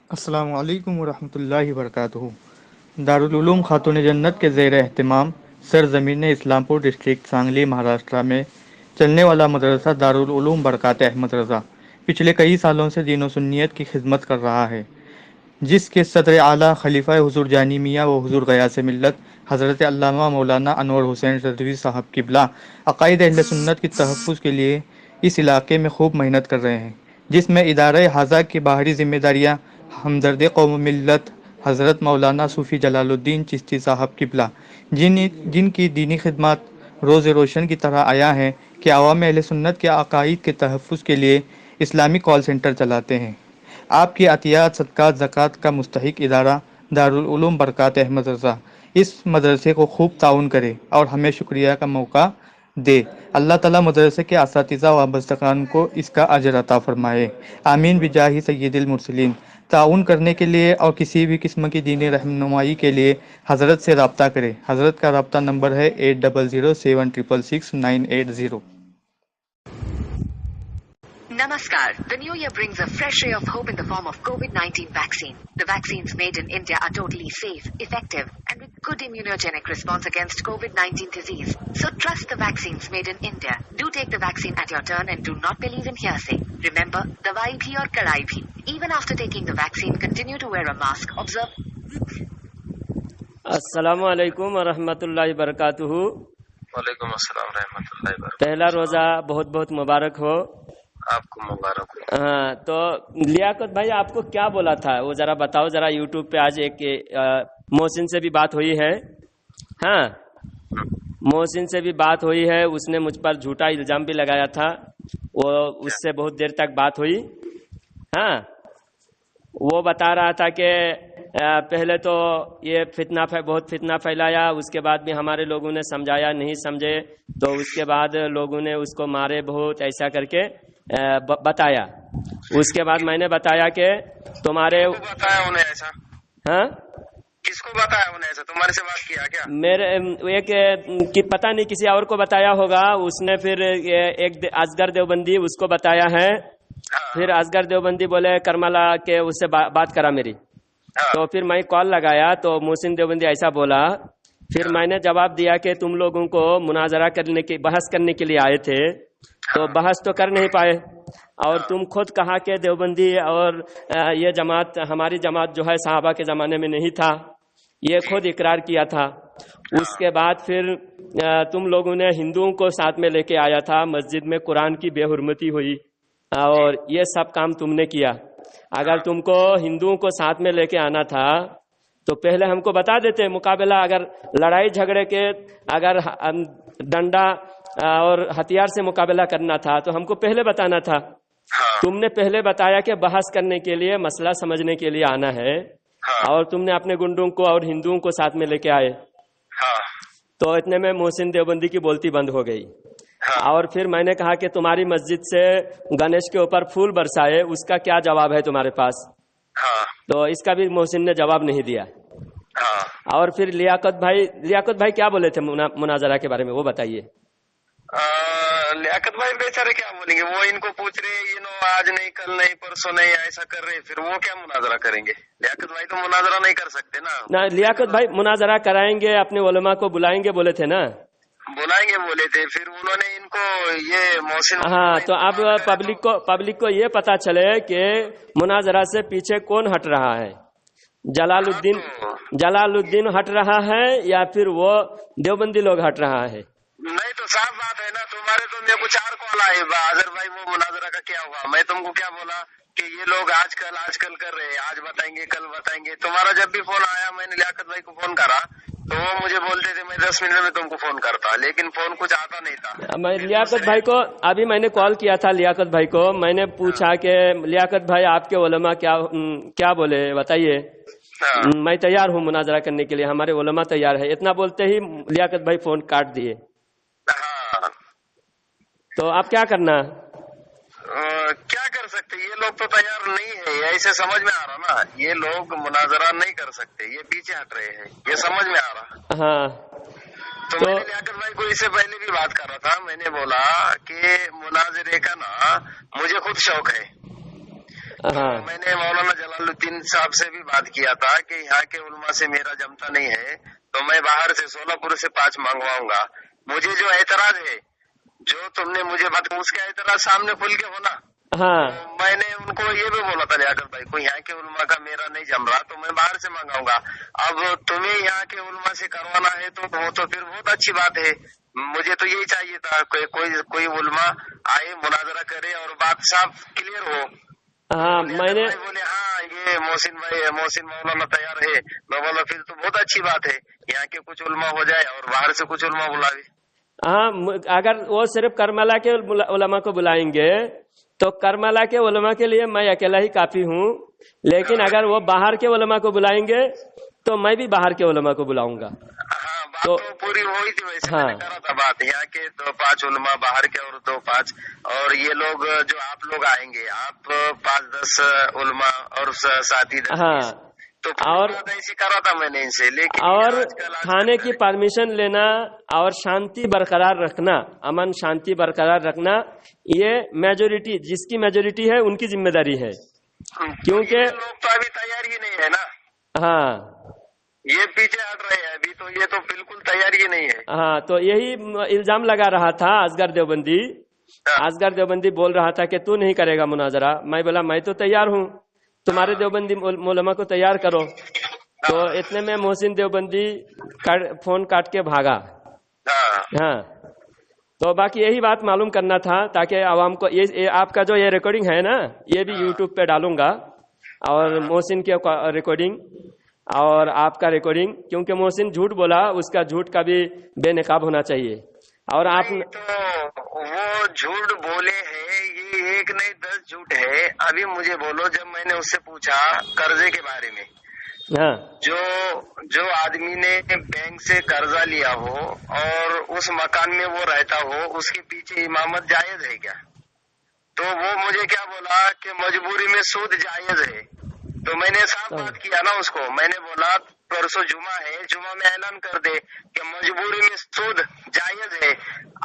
السلام علیکم ورحمۃ اللہ وبرکاتہ۔ دارالعلوم خاتون جنت کے زیر اہتمام سرزمین اسلام پور ڈسٹرکٹ سانگلی مہاراشٹرا میں چلنے والا مدرسہ دارالعلوم برکات احمد رضا پچھلے کئی سالوں سے دین و سنیت کی خدمت کر رہا ہے، جس کے صدر اعلیٰ خلیفہ حضور جانی میاں و حضور غیاث ملت حضرت علامہ مولانا انور حسین رضوی صاحب قبلہ عقائد اہل سنت کے تحفظ کے لیے اس علاقے میں خوب محنت کر رہے ہیں، جس میں ادارہ حاضہ کی باہری ذمہ داریاں ہمدرد قوم و ملت حضرت مولانا صوفی جلال الدین چشتی صاحب قبلہ جن کی دینی خدمات روز روشن کی طرح آیا ہے کہ عوام اہل سنت کے عقائد کے تحفظ کے لیے اسلامی کال سنٹر چلاتے ہیں۔ آپ کی عطیات صدقات زکوٰۃ کا مستحق ادارہ دارالعلوم برکات احمد رضا اس مدرسے کو خوب تعاون کرے اور ہمیں شکریہ کا موقع دے۔ اللہ تعالیٰ مدرسے کے اساتذہ و وابستگان کو اس کا اجر عطا فرمائے، آمین بجاہ سید المرسلین۔ تعاون کرنے کے لیے اور کسی بھی قسم کی دینی رہنمائی کے لیے حضرت سے رابطہ کریں۔ حضرت کا رابطہ نمبر ہے 8007666980۔ Namaskar. The new year brings a fresh ray of hope in the form of COVID-19 vaccine. The vaccines made in India are totally safe, effective, and with good immunogenic response against COVID-19 disease. So trust the vaccines made in India. Do take the vaccine at your turn and do not believe in hearsay. Remember, dawai bhi aur kadai bhi. Even after taking the vaccine, continue to wear a mask. Observe. السلام علیکم ورحمۃ اللہ وبرکاتہ۔ وعلیکم السلام ورحمۃ اللہ وبرکاتہ۔ پہلا روزہ بہت بہت مبارک ہو۔ آپ کو مبارک ہو۔ ہاں، تو لیاقت بھائی آپ کو کیا بولا تھا وہ ذرا بتاؤ، ذرا یوٹیوب پہ آج ایک محسن سے بھی بات ہوئی ہے۔ ہاں، محسن سے بھی بات ہوئی ہے، اس نے مجھ پر جھوٹا الزام بھی لگایا تھا، وہ اس سے بہت دیر تک بات ہوئی۔ ہاں، وہ بتا رہا تھا کہ پہلے تو یہ بہت فتنہ پھیلایا، اس کے بعد بھی ہمارے لوگوں نے سمجھایا، نہیں سمجھے تو اس کے بعد لوگوں نے اس کو مارے بہت، ایسا کر کے بتایا۔ اس کے بعد میں نے بتایا کہ تمہارے بتایا انہیں ایسا؟ ہاں، کس کو بتایا انہیں ایسا؟ تمہارے سے بات کیا کیا؟ میرے ایک پتہ نہیں کسی اور کو بتایا ہوگا، اس نے پھر ایک اصغر دیوبندی اس کو بتایا ہے، پھر اصغر دیوبندی بولے کرملا کہ اس سے بات کرا میری، تو پھر میں کال لگایا تو محسن دیوبندی ایسا بولا، پھر میں نے جواب دیا کہ تم لوگوں کو مناظرہ کرنے کی بحث کرنے کے لیے آئے تھے تو بحث تو کر نہیں پائے، اور تم خود کہا کہ دیوبندی اور یہ جماعت ہماری جماعت جو ہے صحابہ کے زمانے میں نہیں تھا، یہ خود اقرار کیا تھا۔ اس کے بعد پھر تم لوگوں نے ہندوؤں کو ساتھ میں لے کے آیا تھا، مسجد میں قرآن کی بے حرمتی ہوئی اور یہ سب کام تم نے کیا۔ اگر تم کو ہندوؤں کو ساتھ میں لے کے آنا تھا تو پہلے ہم کو بتا دیتے، مقابلہ اگر لڑائی جھگڑے کے اگر ڈنڈا اور ہتھیار سے مقابلہ کرنا تھا تو ہم کو پہلے بتانا تھا۔ تم نے پہلے بتایا کہ بحث کرنے کے لیے، مسئلہ سمجھنے کے لیے آنا ہے، اور تم نے اپنے گنڈوں کو اور ہندوؤں کو ساتھ میں لے کے آئے، تو اتنے میں محسن دیوبندی کی بولتی بند ہو گئی۔ اور پھر میں نے کہا کہ تمہاری مسجد سے گنیش کے اوپر پھول برسائے، اس کا کیا جواب ہے تمہارے پاس؟ تو اس کا بھی محسن نے جواب نہیں دیا۔ اور پھر لیاقت بھائی کیا بولے تھے مناظرہ کے بارے میں، وہ بتائیے۔ لیاقت بھائی بیچارے کیا بولیں گے؟ وہ ان کو پوچھ رہے آج نہیں، کل نہیں، پرسوں نہیں، ایسا کر رہے، پھر وہ کیا مناظرہ کریں گے؟ لیاقت بھائی تو مناظرہ نہیں کر سکتے نا۔ لیاقت بھائی مناظرہ کرائیں گے، اپنے علماء کو بلائیں گے بولے تھے نا، بلائیں گے بولے تھے، پھر انہوں نے ان کو یہ محسن۔ ہاں، تو اب پبلک کو یہ پتا چلے کہ مناظرہ سے پیچھے کون ہٹ رہا ہے، جلال الدین ہٹ رہا ہے یا پھر وہ دیوبندی لوگ ہٹ رہا ہے؟ نہیں تو صاف بات ہے نا، تمہارے تو میرے کو 4 کال آئے اظہر بھائی وہ مناظرہ کا کیا ہوا، میں تم کو کیا بولا کہ یہ لوگ آج کل کر رہے ہیں، آج بتائیں گے کل بتائیں گے۔ تمہارا جب بھی فون آیا میں نے لیاقت بھائی کو فون کرا تو وہ مجھے بولتے تھے میں 10 منٹ میں تم کو فون کرتا، لیکن فون کچھ آتا نہیں تھا۔ میں لیاقت بھائی کو ابھی میں نے کال کیا تھا، لیاقت بھائی کو میں نے پوچھا کہ لیاقت بھائی آپ کے علماء کیا بولے بتائیے، میں تیار ہوں مناظرہ کرنے کے لیے، ہمارے علماء تیار ہے، اتنا بولتے ہی لیاقت بھائی فون کاٹ دیے۔ تو آپ کیا کرنا؟ کیا کر سکتے، یہ لوگ تو تیار نہیں ہے، ایسے سمجھ میں آ رہا نا، یہ لوگ مناظرہ نہیں کر سکتے، یہ پیچھے ہٹ رہے ہیں، یہ سمجھ میں آ رہا۔ ہاں، تو میں نے لیاقت بھائی کو اس سے پہلے بھی بات کر رہا تھا، میں نے بولا کہ مناظرے کا نا مجھے خود شوق ہے، میں نے مولانا जमालुद्दीन साहब से भी बात किया था कि यहाँ के उलमा से मेरा जमता नहीं है, तो मैं बाहर से सोलापुर से 5 मंगवाऊंगा। मुझे जो एतराज है, जो तुमने मुझे बात, उसका एतराज सामने खुल के होना। हाँ तो मैंने उनको ये भी बोला था लियाकत भाई को, यहाँ के उलमा का मेरा नहीं जम रहा तो मैं बाहर से मंगाऊंगा। अब तुम्हें यहाँ के उलमा से करवाना है तो वो तो फिर बहुत अच्छी बात है। मुझे तो यही चाहिए था कोई उलमा आए, मुनाजरा करे और बात साफ क्लियर हो। हाँ मैंने बोले हाँ ये मोहसिन मौलाना तैयार है। मैं बोला फिर तो बहुत अच्छी बात है, यहाँ के कुछ उलमा हो जाए और बाहर से कुछ उलमा बुलावे। हाँ, अगर वो सिर्फ करमला के उलमा को बुलाएंगे तो करमला के उलमा के लिए मैं अकेला ही काफी हूँ, लेकिन अगर वो बाहर के उलमा को बुलाएंगे तो मैं भी बाहर के उलमा को बुलाऊंगा। हाँ बात तो पूरी हुई थी वैसे। हाँ, मैंने करा था बात, यहाँ के 2-5 उलमा, बाहर के और 2-5, और ये लोग जो आप लोग आएंगे, आप 5-10 उलमा और साथी 10। हाँ, तो और ऐसी करा था मैंने इनसे, लेकिन और आजकल खाने की परमिशन लेना और शांति बरकरार रखना, अमन शांति बरकरार रखना, ये मेजोरिटी, जिसकी मेजोरिटी है उनकी जिम्मेदारी है। क्योंकि ये लोग तो अभी तैयार ही नहीं है ना। हाँ, ये पीछे हट रहे हैं अभी, तो ये तो बिल्कुल तैयार ही नहीं है। हाँ, तो यही इल्जाम लगा रहा था असगर देवबंदी। असगर देवबंदी बोल रहा था कि तू नहीं करेगा मुनाजरा। मैं बोला मैं तो तैयार हूँ, तुम्हारे देवबंदी मौलमा को तैयार करो। तो इतने में मोहसिन देवबंदी फोन काट के भागा। हाँ, तो बाकी यही बात मालूम करना था ताकि आवाम को ये आपका जो ये रिकॉर्डिंग है ना, ये भी यूट्यूब पे डालूंगा, और मोहसिन की रिकॉर्डिंग और आपका रिकॉर्डिंग, क्योंकि मोहसिन झूठ बोला, उसका झूठ का भी बेनकाब होना चाहिए। और आप तो वो झूठ बोले हैं, ये 1 नहीं 10 झूठ है। अभी मुझे बोलो, जब मैंने उससे पूछा कर्जे के बारे में, हाँ, जो आदमी ने बैंक से कर्जा लिया हो और उस मकान में वो रहता हो, उसके पीछे इमामत जायज है क्या? तो वो मुझे क्या बोला कि मजबूरी में सूद जायज है। तो मैंने साफ बात किया ना उसको, मैंने बोला परसों जुमा है, जुमा में ऐलान कर दे कि मजबूरी में सूद जायज है।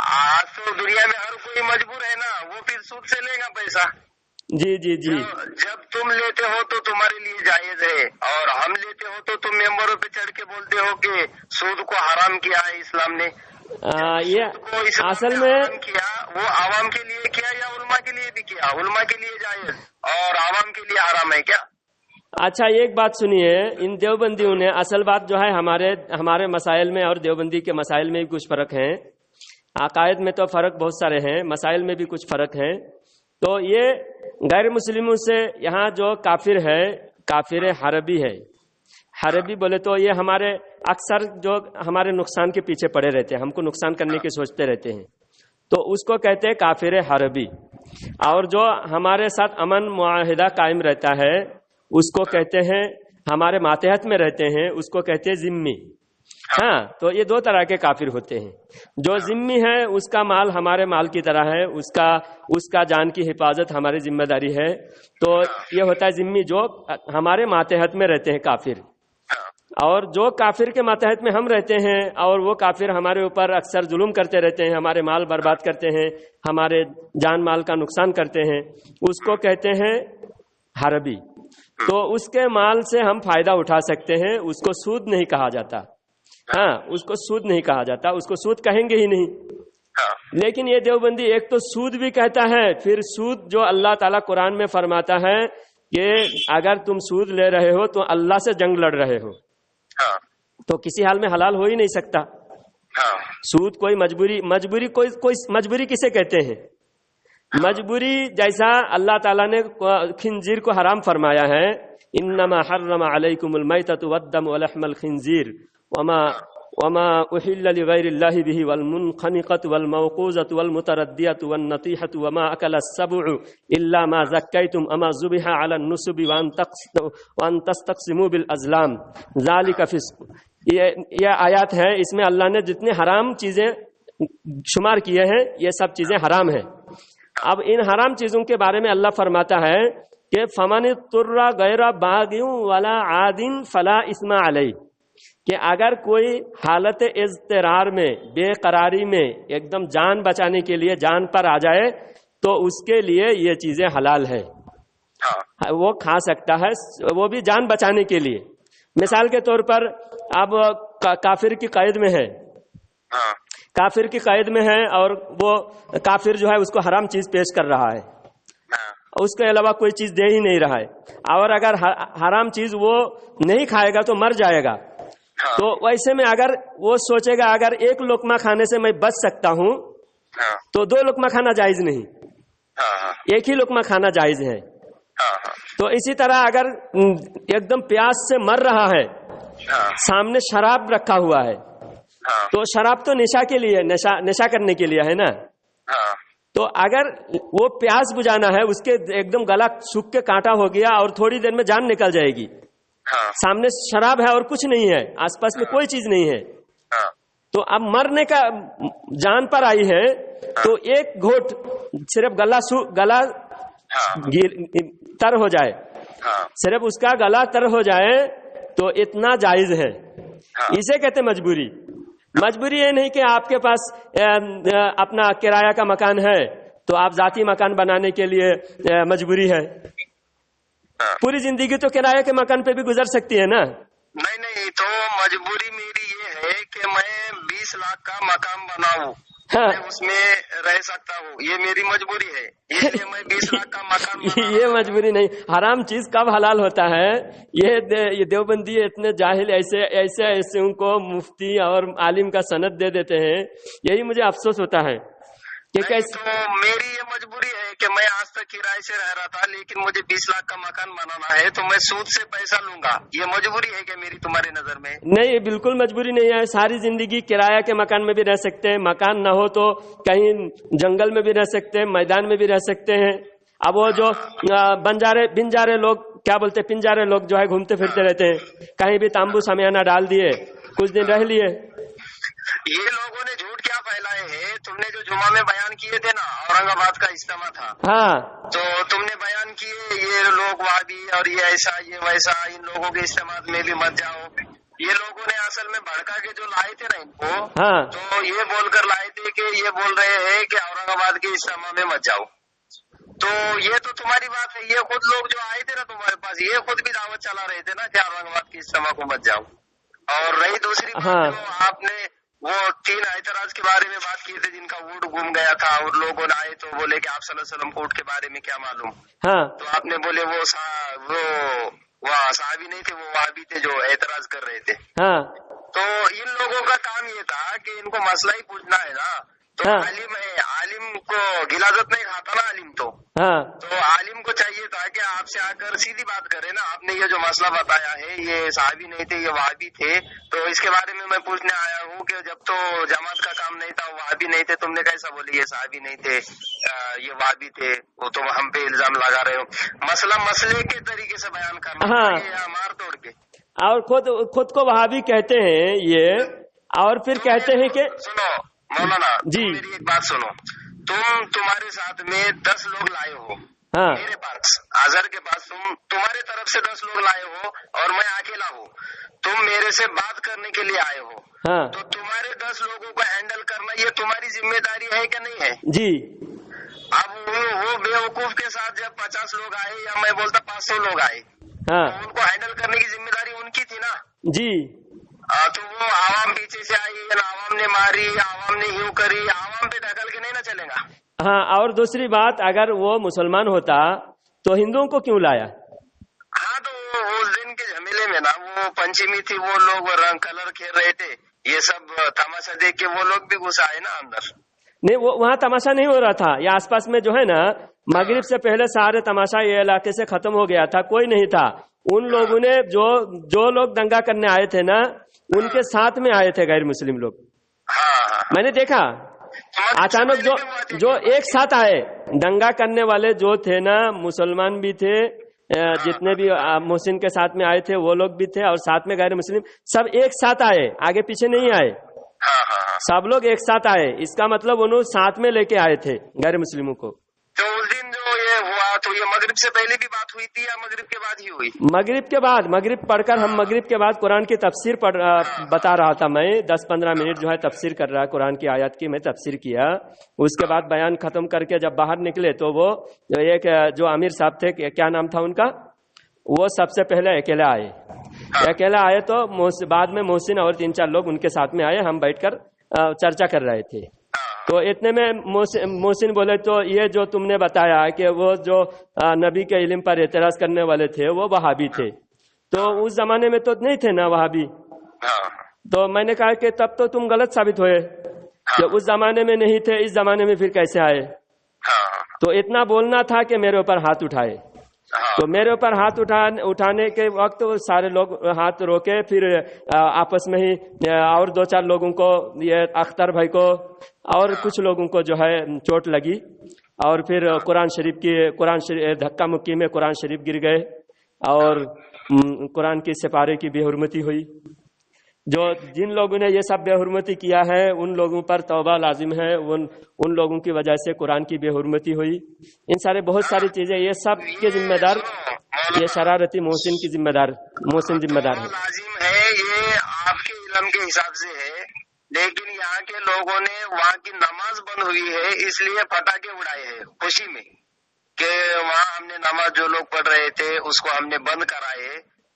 आज तो दुनिया में हर कोई मजबूर है ना, वो फिर सूद से लेगा पैसा। जी जी जी, जब तुम लेते हो तो तुम्हारे लिए जायज है, और हम लेते हो तो तुम मेंबरों पे चढ़ के बोलते हो कि सूद को हराम किया है इस्लाम ने। ये असल में किया वो आवाम के लिए किया या उलमा के लिए भी किया? उलमा के लिए जायज और आवाम के लिए हराम है क्या? अच्छा, एक बात सुनिए, इन देवबंदियों ने, असल बात जो है हमारे मसाइल में और देवबंदी के मसाइल में भी कुछ फर्क है। अकायद में तो फर्क बहुत सारे हैं, मसाइल में भी कुछ फर्क है। तो ये गैर मुस्लिमों से यहाँ जो काफिर है, काफिर हरबी है। हरबी बोले तो ये हमारे अक्सर जो हमारे नुकसान के पीछे पड़े रहते हैं, हमको नुकसान करने की सोचते रहते हैं, तो उसको कहते हैं काफिर हरबी। और जो हमारे साथ अमन मुआहिदा कायम रहता है उसको कहते हैं, हमारे मातहत में रहते हैं उसको कहते हैं जिम्मी। हाँ, तो ये 2 तरह के काफिर होते हैं। जो जिम्मी है उसका माल हमारे माल की तरह है, उसका जान की हिफाजत हमारी जिम्मेदारी है। तो ये होता है जिम्मी, जो हमारे मातहत में रहते हैं काफिर। और जो काफिर के मातहत में हम रहते हैं और वो काफिर हमारे ऊपर अक्सर जुल्म करते रहते हैं, हमारे माल बर्बाद करते हैं, हमारे जान माल का नुकसान करते हैं, उसको कहते हैं हरबी। तो उसके माल से हम फायदा उठा सकते हैं, उसको सूद नहीं कहा जाता। हाँ, उसको सूद नहीं कहा जाता, उसको सूद कहेंगे ही नहीं। लेकिन ये देवबंदी एक तो सूद भी कहता है, फिर सूद जो अल्लाह ताला कुरान में फरमाता है कि अगर तुम सूद ले रहे हो तो अल्लाह से जंग लड़ रहे हो, तो किसी हाल में हलाल हो ही नहीं सकता। सूद कोई मजबूरी कोई मजबूरी किसे कहते हैं? मजबूरी जैसा अल्लाह ताला ने खिंजीर को हराम फरमाया है, इन्नमा हर्रम अलैकुमुल मैततु वद्दम वलहमल खिंजीर वमा उहिल्ल लिगैरिल्लाहि बिही वल मुनखनिकतु वल मौकूज़तु वल मुतरद्दियतु वन नतीहतु वमा अकलस सबउ इल्ला मा ज़क्कैतुम अमा ज़ुबिहा अलन नुसबि वन तस्तक़सिमू बिल अज़लाम ज़ालिका फिस्क। ये आयत है, इसमें अल्लाह ने जितने हराम चीजें शुमार किए हैं ये सब चीजें हराम है। अब इन हराम चीजों के बारे में अल्लाह फरमाता है कि फमन तुर्रा गैरा बागियों वाला आदिन फला इस्मा अलैह, कि अगर कोई हालत इज़्तिरार में, बेकरारी में, एकदम जान बचाने के लिए जान पर आ जाए तो उसके लिए ये चीजें हलाल है। हाँ वो खा सकता है, वो भी जान बचाने के लिए। मिसाल के तौर पर अब काफिर की कैद में है, हाँ काफिर की कैद में है और वो काफिर जो है उसको हराम चीज पेश कर रहा है, हाँ उसके अलावा कोई चीज दे ही नहीं रहा है, और अगर हराम चीज वो नहीं खाएगा तो मर जाएगा। हाँ तो वैसे में अगर वो सोचेगा अगर एक लुकमा खाने से मैं बच सकता हूँ हाँ तो 2 लुकमा खाना जायज नहीं, हाँ एक ही लुकमा खाना जायज है। हाँ तो इसी तरह अगर एकदम प्यास से मर रहा है, हाँ सामने शराब रखा हुआ है, हाँ तो शराब तो नशा के लिए, नशा करने के लिए है ना। हाँ तो अगर वो प्यास बुझाना है, उसके एकदम गला सूख के कांटा हो गया और थोड़ी देर में जान निकल जाएगी, हाँ सामने शराब है और कुछ नहीं है, आसपास में कोई चीज नहीं है, हाँ तो अब मरने का जान पर आई है, तो एक घोट सिर्फ गला हाँ तर हो जाए, हाँ सिर्फ उसका गला तर हो जाए तो इतना जायज है। इसे कहते मजबूरी। मजबूरी ये नहीं कि आपके पास अपना किराया का मकान है तो आप जाती मकान बनाने के लिए मजबूरी है। पूरी जिंदगी तो किराए के मकान पे भी गुजर सकती है ना। नहीं नहीं, तो मजबूरी मेरी ये है कि मैं 20 लाख का मकान बनाऊं, हाँ। मैं उसमें रह सकता हूँ, ये मेरी मजबूरी है, इसलिए मैं 20 लाख का मकान बना ये मजबूरी नहीं। हराम चीज कब हलाल होता है, ये देवबंदी इतने जाहिल ऐसे उनको मुफ्ती और आलिम का सनद दे देते हैं। यही मुझे अफसोस होता है कि कैसे। तो मेरी ये मजबूरी है कि मैं आज तक किराए से रह रहा था, लेकिन मुझे 20 लाख का मकान बनाना है तो मैं सूद से पैसा लूंगा, ये मजबूरी है क्या मेरी तुम्हारी नजर में? नहीं, बिल्कुल मजबूरी नहीं है। सारी जिंदगी किराया के मकान में भी रह सकते हैं, मकान न हो तो कहीं जंगल में भी रह सकते हैं, मैदान में भी रह सकते हैं। अब वो जो बिंजारे लोग क्या बोलते, पिंजारे लोग जो है घूमते फिरते रहते हैं, कहीं भी तांबू समियाना डाल दिए, कुछ दिन रह लिए। ये लोगों ने झूठ क्या फैलाए हैं? तुमने जो जुमा में बयान किए थे ना, औरंगाबाद का इज्तिमा था, हाँ, तो तुमने बयान किए ये लोग वादी और ये ऐसा ये वैसा, इन लोगों के इज्तिमा में भी मत जाओ। ये लोगों ने असल में भड़का के जो लाए थे ना इनको, हाँ, तो ये बोलकर लाए थे कि ये बोल रहे हैं कि औरंगाबाद के इज्तिमा में मत जाओ। तो ये तो तुम्हारी बात है, ये खुद लोग जो आए थे ना तुम्हारे पास, ये खुद भी दावत चला रहे थे ना कि औरंगाबाद के इज्तिमा को मत जाओ। और रही दूसरी बात, हाँ। जो आपने वो 3 ऐतराज के बारे में बात की थी जिनका वोट गुम गया था और लोगों ने आए तो बोले कि आप सल्लल्लाहु अलैहि वसल्लम को वोट के बारे में क्या मालूम, हाँ, तो आपने बोले वो साहबी नहीं थे, वो वहाबी थे जो ऐतराज कर रहे थे। हाँ, तो इन लोगों का काम ये था कि इनको मसला ही पूछना है ना, तो हाँ। आलिम है, आलिम को गिलाजत नहीं खाता ना आलिम, तो हाँ, आलिम को चाहिए था कि आपसे आकर सीधी बात करे ना, आपने ये जो मसला बताया है ये साहबी नहीं थे, ये वहाबी थे, तो इसके बारे में मैं पूछने आया हूँ कि जब तो जमात का काम नहीं था, वहाबी नहीं थे, तुमने कैसा बोले ये साहबी नहीं थे, ये वहाबी थे, वो तुम हम पे इल्जाम लगा रहे हो। मसले के तरीके से बयान करना, हाँ। ये मार तोड़ के। और खुद को वहाबी कहते हैं ये, और फिर कहते हैं कि सुनो मौलाना जी। मेरी एक बात सुनो, तुम्हारे साथ में 10 लोग लाए हो, हाँ, मेरे पास अजहर के पास तुम्हारे तरफ से 10 लोग लाए हो और मैं अकेला हूँ, तुम मेरे से बात करने के लिए आए हो, हाँ, तो तुम्हारे 10 लोगों को हैंडल करना ये तुम्हारी जिम्मेदारी है क्या नहीं है? जी, अब वो बेवकूफ के साथ जब 50 लोग आए या मैं बोलता 500 लोग आए, हाँ, तो उनको हैंडल करने की जिम्मेदारी उनकी थी ना। जी, तो वो आवाम पीछे से आई, आवाम ने मारी, आवाम ने यूं करी, आवाम पे ढकल के नहीं ना चलेगा। हाँ। और दूसरी बात, अगर वो मुसलमान होता तो हिंदुओं को क्यों लाया? हाँ, तो उस दिन के झमेले में ना, वो पंचमी थी, वो लोग रंग कलर खेल रहे थे, ये सब तमाशा देख के वो लोग भी घुस आए ना अंदर। नहीं, वो वहाँ तमाशा नहीं हो रहा था, ये आसपास में जो है ना, मगरिब से पहले सारे तमाशा ये इलाके से खत्म हो गया था, कोई नहीं था। उन लोगों ने जो लोग दंगा करने आए थे ना, उनके साथ में आए थे गैर मुस्लिम लोग। हाँ, मैंने देखा अचानक जो एक साथ आए दंगा करने वाले जो थे ना, मुसलमान भी थे, जितने भी मोहसिन के साथ में आए थे वो लोग भी थे, और साथ में गैर मुस्लिम सब एक साथ आए, आगे पीछे नहीं आए, सब लोग एक साथ आए। इसका मतलब उन्होंने साथ में लेके आए थे गैर मुस्लिमों को। तो उस दिन जो ये हुआ बात हुई है? मगरिब से पहले भी बात हुई थी या मगरिब के बाद ही हुई? मगरिब के बाद, मगरिब पढ़कर हम मगरिब के बाद कुरान की तफसीर बता रहा था मैं। 10-15 मिनट जो है तफसीर कर रहा है कुरान की आयत की, मैं तफसीर किया। उसके बाद बयान खत्म करके जब बाहर निकले तो वो एक जो आमिर साहब थे, क्या नाम था उनका, वो सबसे पहले अकेले आए। अकेला आए तो बाद में मोहसिन और 3-4 लोग उनके साथ में आए। हम बैठकर चर्चा कर रहे थे। तो इतने में मोहसिन बोले, तो ये जो तुमने बताया कि वो जो नबी के इल्म पर एतराज करने वाले थे वो वहाबी थे, तो उस जमाने में तो नहीं थे ना वहाबी। तो मैंने कहा कि तब तो तुम गलत साबित हुए, कि उस जमाने में नहीं थे, इस जमाने में फिर कैसे आए। तो इतना बोलना था कि मेरे ऊपर हाथ उठाए। तो मेरे ऊपर हाथ उठाने के वक्त वो सारे लोग हाथ रोके, फिर आपस में ही और 2-4 लोगों को, ये अख्तर भाई को और कुछ लोगों को जो है चोट लगी, और फिर कुरान शरीफ धक्का मुक्की में कुरान शरीफ गिर गए और कुरान की सिपारे की बेहुरमती हुई। जिन लोगों ने ये सब बेहुरमती किया है उन लोगों पर तौबा लाजिम है। उन लोगों की वजह से कुरान की बेहुरमती हुई। इन सारे बहुत सारी चीजें, ये सब के जिम्मेदार ये शरारती मोहसिन जिम्मेदार है। लाजिम है, ये आपके इल्म के हिसाब से है, लेकिन यहाँ के लोगों ने वहाँ की नमाज बंद हुई है इसलिए पटाखे उड़ाए हैं खुशी में, कि वहाँ हमने नमाज जो लोग पढ़ रहे थे उसको हमने बंद कराए,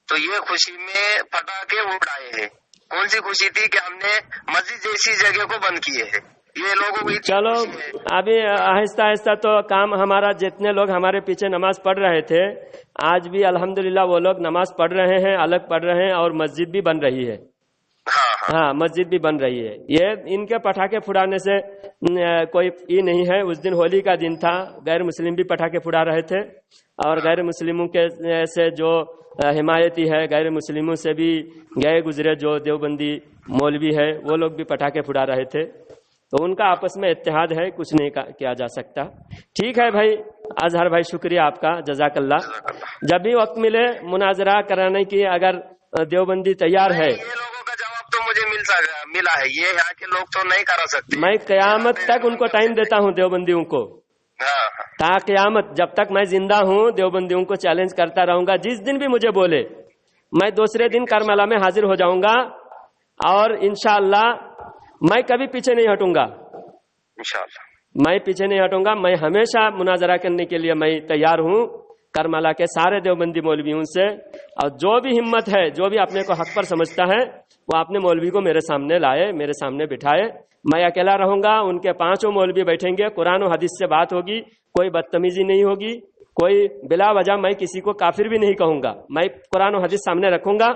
तो ये खुशी में पटाखे उड़ाए हैं। कौन सी खुशी थी कि हमने मस्जिद जैसी जगह को बंद किए हैं, ये लोगों की। चलो अभी आहिस्ता आहिस्ता तो काम हमारा, जितने लोग हमारे पीछे नमाज पढ़ रहे थे आज भी अल्हम्दुलिल्लाह वो लोग नमाज पढ़ रहे हैं, अलग पढ़ रहे हैं, और मस्जिद भी बन रही है। हाँ, मस्जिद भी बन रही है। ये इनके पटाखे फुड़ाने से कोई ये नहीं है। उस दिन होली का दिन था, गैर मुस्लिम भी पटाखे फुड़ा रहे थे, और गैर मुस्लिमों के से जो हिमायती है, गैर मुस्लिमों से भी गए गुजरे जो देवबंदी मौलवी है, वो लोग भी पटाखे फुड़ा रहे थे। तो उनका आपस में इत्तेहाद है, कुछ नहीं किया जा सकता। ठीक है भाई अजहर भाई, शुक्रिया आपका, जजाकल्लाह। जब भी वक्त मिले मुनाजरा कराने की, अगर देवबंदी तैयार है। ये लोगों का जवाब तो मुझे मिला है, ये यहाँ के लोग तो नहीं करा सकते। मैं कयामत तक उनको टाइम देता हूँ देवबंदियों को, ता कयामत, जब तक मैं जिंदा हूँ देवबंदियों को चैलेंज करता रहूंगा। जिस दिन भी मुझे बोले मैं दूसरे दिन करबला में हाजिर हो जाऊंगा, और इंशाअल्लाह मैं कभी पीछे नहीं हटूंगा। इंशाअल्लाह मैं पीछे नहीं हटूंगा। मैं हमेशा मुनाजरा करने के लिए मैं तैयार हूँ करबला के सारे देवबंदी मौलवियों से, और जो भी हिम्मत है, जो भी अपने को हक पर समझता है, वो अपने मौलवी को मेरे सामने लाए, मेरे सामने बिठाए। मैं अकेला रहूंगा, उनके 5 मौलवी बैठेंगे, कुरान और हदीस से बात होगी, कोई बदतमीजी नहीं होगी, कोई बिला वजह मैं किसी को काफिर भी नहीं कहूंगा। मैं कुरान और हदीस सामने रखूंगा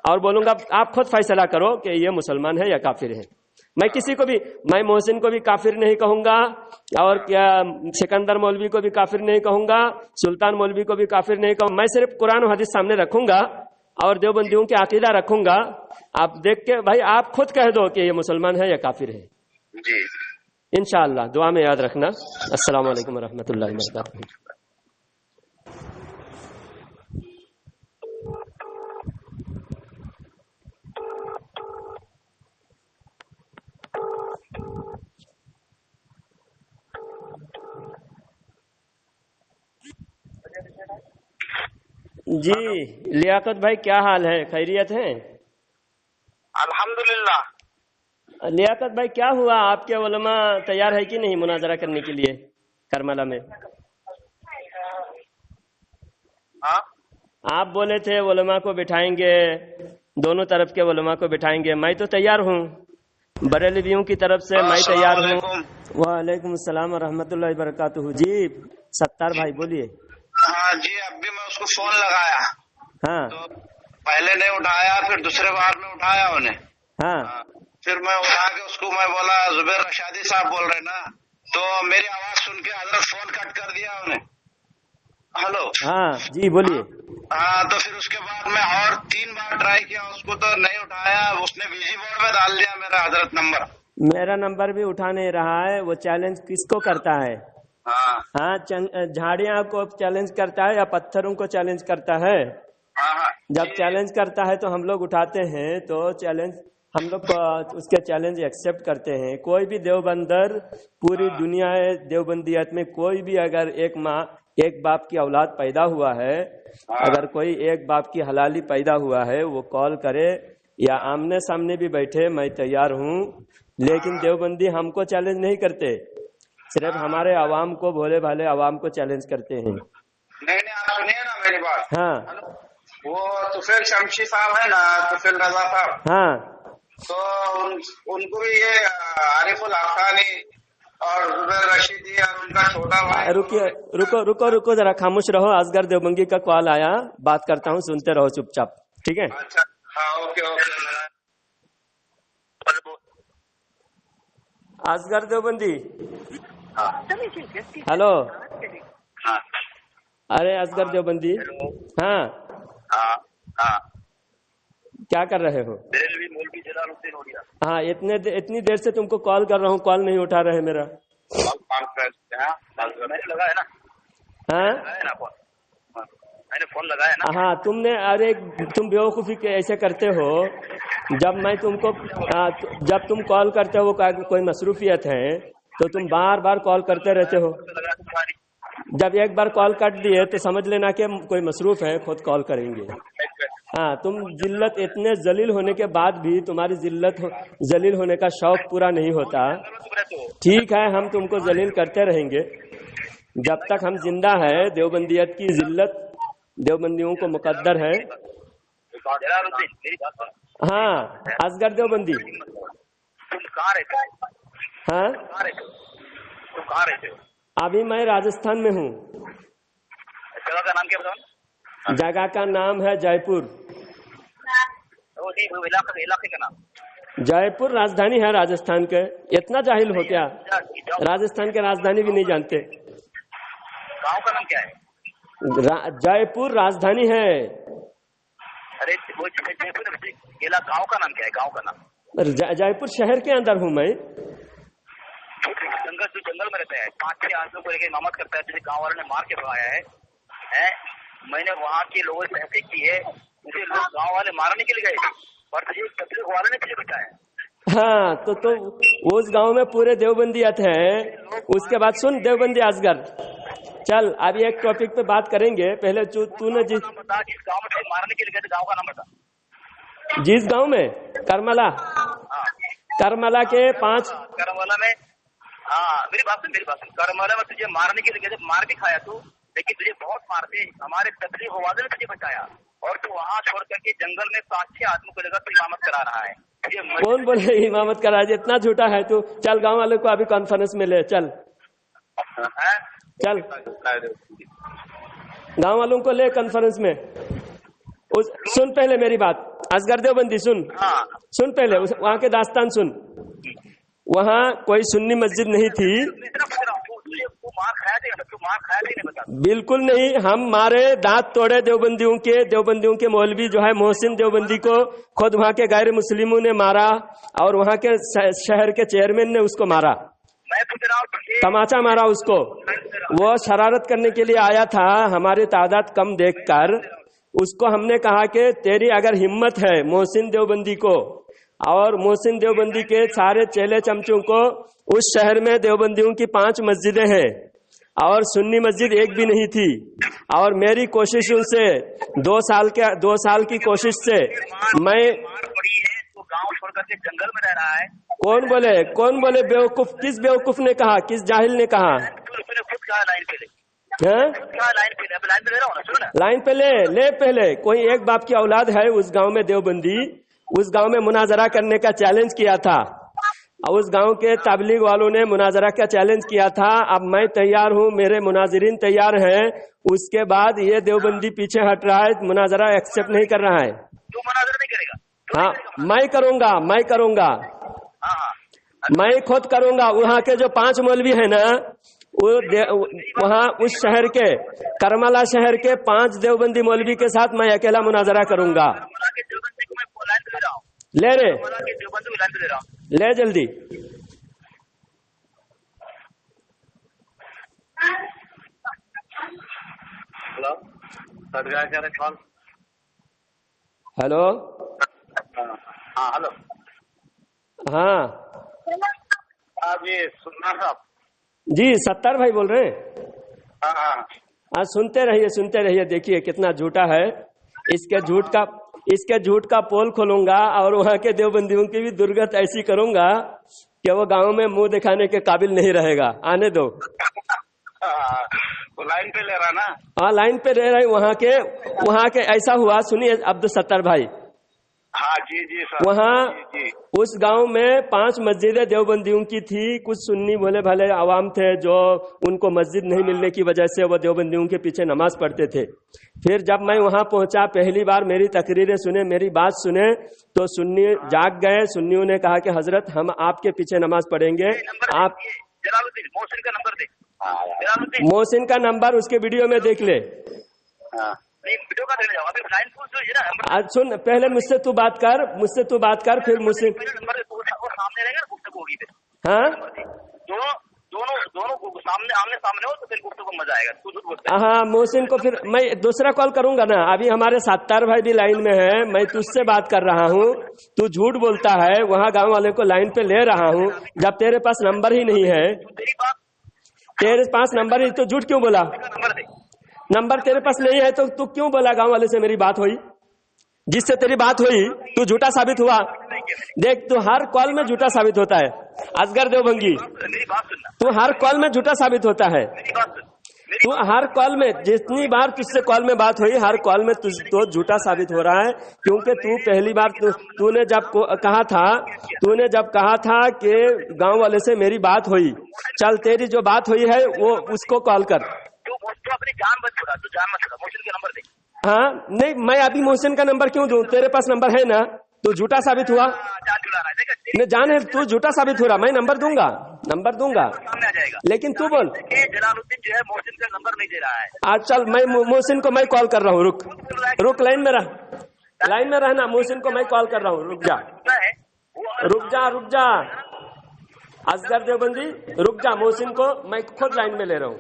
और बोलूंगा आप खुद फैसला करो कि ये मुसलमान है या काफिर है। मैं किसी को भी, मैं मोहसिन को भी काफिर नहीं कहूंगा, और क्या सिकंदर मौलवी को भी काफिर नहीं कहूंगा, सुल्तान मौलवी को भी काफिर नहीं कहूंगा। मैं सिर्फ कुरान और हदीस सामने रखूंगा और देवबंदियों की अकीदा रखूंगा। आप देख के भाई आप खुद कह दो कि ये मुसलमान है या काफिर है। जी इंशाअल्लाह, दुआ में याद रखना। अस्सलाम वालेकुम रहमतुल्लाहि व बरकातहू। जी लियाकत भाई, क्या हाल है, खैरियत है? अल्हम्दुलिल्लाह। लियाकत भाई, क्या हुआ, आपके उलमा तैयार है कि नहीं मुनाजरा करने के लिए करबला में? आप बोले थे उलमा को बिठाएंगे, दोनों तरफ के उलमा को बिठाएंगे। मैं तो तैयार हूँ, बरेलवियों की तरफ से मैं तैयार हूँ। वालेकुम सलाम रहमतुल्लाहि बरकातहू। जी सत्तार भाई बोलिए। हाँ जी, अभी मैं उसको फोन लगाया, हाँ तो पहले नहीं उठाया, फिर दूसरे बार में उठाया उन्हें। हाँ, फिर मैं उठा के उसको मैं बोला जुबैर रशादी साहब बोल रहे ना, तो मेरी आवाज सुन के हजरत फोन कट कर दिया उन्हें। हेलो, हाँ जी बोलिए। हाँ, तो फिर उसके बाद मैं और 3 बार ट्राई किया, उसको तो नहीं उठाया। उसने बिजी बोर्ड में डाल दिया मेरा हजरत नंबर। मेरा नंबर भी उठा नहीं रहा है। वो चैलेंज किसको करता है? हाँ, झाड़ियाँ को चैलेंज करता है या पत्थरों को चैलेंज करता है? जब चैलेंज करता है तो हम लोग उठाते हैं, तो चैलेंज हम लोग उसके चैलेंज एक्सेप्ट करते हैं। कोई भी देवबंदर पूरी दुनिया देवबंदियत में कोई भी अगर ایک باپ کی اولاد پیدا ہوا ہے، اگر کوئی ایک باپ کی حلالی پیدا ہوا ہے وہ کال کرے یا آمنے سامنے بھی بیٹھے، میں تیار ہوں، لیکن دیوبندی ہم کو چیلنج نہیں کرتے، صرف ہمارے عوام کو، بھولے بھالے عوام کو چیلنج کرتے ہیں۔ نہیں آپ سنیے نا میری بات، ہاں وہ طفیل شمشی صاحب ہے نا، طفیل رضا صاحب، ہاں تو ان کو بھی یہ عارف الحقانی اور زبیر رشیدی اور ان کا چھوٹا بھائی، رکیے، رکو ذرا خاموش رہو، اصغر دیوبندی کا کال آیا، بات کرتا ہوں، سنتے رہو چپ چاپ، ٹھیک ہے؟ اچھا ہاں اوکے اصغر دیوبندی، ہلو، ارے اصغر دیوبندی، ہاں ہاں کیا کر رہے ہو؟ بریلوی مولوی جلال الدین ہو گیا، ہاں اتنی دیر سے تم کو کال کر رہا ہوں، کال نہیں اٹھا رہے میرا۔ میں نے لگایا نا، ہاں میں نے فون لگایا نا۔ ہاں تم نے، ارے تم بیوقوفی کے ایسے کرتے ہو، جب میں تم کو، جب تم کال کرتے ہو کوئی مصروفیت ہے تو تم بار بار کال کرتے رہتے ہو، جب ایک بار کال کٹ دیے تو سمجھ لینا کہ کوئی مصروف ہے، خود کال کریں گے۔ ہاں تم ذلت، اتنے ذلیل ہونے کے بعد بھی تمہاری ذلیل ہونے کا شوق پورا نہیں ہوتا۔ ٹھیک ہے، ہم تم کو ذلیل کرتے رہیں گے جب تک ہم زندہ ہے، دیوبندیت کی ذلت دیوبندیوں کو مقدر ہے۔ ہاں اصغر دیوبندی، ہاں ابھی میں راجستھان میں ہوں، جگہ کا نام کیا بتاؤ؟ جگہ کا نام ہے جے پور۔ علاقے کا نام جے پور راجدھانی ہے راجستھان کے، اتنا جاہل ہو کیا؟ راجستھان کے راجدھانی بھی نہیں جانتے؟ گاؤں کا نام کیا ہے؟ جے پور راجدھانی ہے۔ ارے وہ جے پور گاؤں کا نام کیا ہے؟ گاؤں کا نام جے پور شہر کے اندر ہوں میں۔ جنگل میں رہتا ہے، 5-6 آدمیوں کو لے کے امامت کرتا ہے، جسے گاؤں والوں نے مار کے بھگایا ہے۔ میں نے وہاں کے لوگوں سے تحقیق کی ہے، مجھے لوگ گاؤں والے مارنے کے لیے گئے اور تجھے تبلیغ والے نے تجھے بتایا۔ ہاں تو اس گاؤں میں پورے دیوبندیت ہے۔ اس کے بعد سن دیوبندی اصغر، چل ابھی ایک ٹاپک پہ بات کریں گے، پہلے تو نے جس گاؤں میں تجھے مارنے کے لیے گئے تھے، گاؤں کا نام بتا۔ جس گاؤں میں کرملا، کرملا کے 5، کرملا میں، ہاں میری بات سن، کرملا میں تجھے مارنے کے لیے گئے، مار بھی کھایا تو، لیکن تجھے بہت مارتے، ہمارے تبلیغ والے نے تجھے بچایا، اور تو وہاں چھوڑ کر کے جنگل میں 5-6 آدمیوں کو لے کر تو امامت کرا رہا ہے۔ کون بولے امامت کرا؟ اتنا جھوٹا ہے تو، چل گاؤں والوں کو ابھی کانفرنس میں لے چل، چل گاؤں والوں کو لے کانفرنس میں۔ سن پہلے میری بات اصغر دیوبندی، سن پہلے وہاں کے داستان سن۔ وہاں کوئی سنی مسجد نہیں تھی، بالکل نہیں، ہم مارے، دانت توڑے دیوبندیوں کے مولوی جو ہے محسن دیوبندی کو خود وہاں کے غیر مسلموں نے مارا، اور وہاں کے شہر کے چیئرمین نے اس کو مارا، تماچا مارا اس کو۔ وہ شرارت کرنے کے لیے آیا تھا، ہماری تعداد کم دیکھ کر اس کو ہم نے کہا کہ تیری اگر ہمت ہے محسن دیوبندی کو اور محسن دیوبندی کے سارے چیلے چمچوں کو، اس شہر میں دیوبندیوں کی 5 مسجدیں ہیں اور سنی مسجد ایک بھی نہیں تھی، اور میری کوششوں سے 2 سال کی کوشش سے میں، گاؤں چھوڑ کر کے جنگل میں رہ رہا ہے۔ کون بولے بیوقوف؟ کس بیوقوف نے کہا؟ کس جاہل نے کہا؟ لائن پہ لے پہلے کوئی ایک باپ کی اولاد ہے اس گاؤں میں دیوبندی، اس گاؤں میں مناظرہ کرنے کا چیلنج کیا تھا، اور اس گاؤں کے تبلیغ والوں نے مناظرہ کا چیلنج کیا تھا۔ اب میں تیار ہوں، میرے مناظرین تیار ہیں، اس کے بعد یہ دیوبندی پیچھے ہٹ رہا ہے، مناظرہ ایکسپٹ نہیں کر رہا ہے۔ تو مناظرہ نہیں کرے گا؟ ہاں میں کروں گا، میں خود کروں گا۔ وہاں کے جو 5 مولوی ہیں نا، وہاں اس شہر کے، کرملا شہر کے 5 دیوبندی مولوی کے ساتھ میں اکیلا مناظرہ کروں گا۔ لے جلدی۔ ہلو، ہاں ہلو، ہاں آپ یہ سننا صاحب؟ جی 70 بھائی بول رہے ہیں؟ ہاں हाँ सुनते रहिए, देखिए कितना झूठा है। इसके झूठ का पोल खोलूंगा और वहां के देवबंदियों की भी दुर्गत ऐसी करूंगा कि वो गांव में मुंह दिखाने के काबिल नहीं रहेगा। आने दो। वो लाइन पे ले रहा ना? हाँ लाइन पे रह रहे वहाँ के ऐसा हुआ, सुनिए अब्दुल सत्तार भाई। हाँ जी सर। वहाँ जी। उस गांव में 5 मस्जिदें देवबंदियों की थी। कुछ सुन्नी भोले भाले आवाम थे जो उनको मस्जिद नहीं मिलने की वजह से वो देवबंदियों के पीछे नमाज पढ़ते थे। फिर जब मैं वहां पहुंचा, पहली बार मेरी तकरीरें सुने, मेरी बात सुने, तो सुन्नी जाग गए। सुन्नियों ने कहा कि हजरत हम आपके पीछे नमाज पढ़ेंगे। आप जलालुद्दीन मोहसिन का नंबर दे। मोहसिन का नंबर उसके वीडियो में देख ले। नहीं वीडियो का देने जाओ, अभी लाइन पूछ आज सुन, पहले मुझसे तू बात कर, फिर मुझसे नंबर वो सामने रहेगा, गुफ्तगू होगी फिर। हाँ दोनों आमने सामने हो तो फिर गुफ्तगू को मजा आएगा। तू झूठ बोलता है। हाँ मोहसिन को फिर मैं दूसरा कॉल करूंगा ना। अभी हमारे सत्तार भाई भी लाइन में है, मैं तुझसे बात कर रहा हूँ, तू झूठ बोलता है। वहाँ गांव वाले को लाइन पे ले रहा हूँ जब तेरे पास नंबर ही नहीं है। तेरे पास नंबर ही तो झूठ क्यों बोला? नंबर तेरे पास नहीं है तो तू क्यों बोला गांव वाले से मेरी बात हुई? जिससे तेरी बात हुई तू झूठा साबित हुआ। देख तू हर कॉल में झूठा साबित होता है। असगर देवबंगी, तू हर कॉल में झूठा साबित होता है। तू हर कॉल में, जितनी बार तुझसे कॉल में बात हुई, हर कॉल में तो झूठा साबित हो रहा है। क्योंकि तू पहली बार तूने जब कहा था कि गांव वाले से मेरी बात हुई, चल तेरी जो बात हुई है वो उसको कॉल कर। तू अपनी जान मत छुड़ा, मोहसिन का नंबर दे। हाँ नहीं, मैं अभी मोहसिन का नंबर क्यों दूं? तेरे पास नंबर है ना, तू झूठा साबित हुआ। जान छुड़ा रहा है, नहीं जान है, तू झूठा साबित हो रहा। मैं नंबर दूंगा सामने आ जाएगा। लेकिन तू बोल। जलालुद्दीन जो है मोहसिन का नंबर नहीं दे रहा है। आज चल मैं मोहसिन को मैं कॉल कर रहा हूँ। रुक लाइन में रहना। मोहसिन को मैं कॉल कर रहा हूँ। रुक जा असगर देवबंदी, रुक जा। मोहसिन को मैं खुद लाइन में ले रहा हूँ।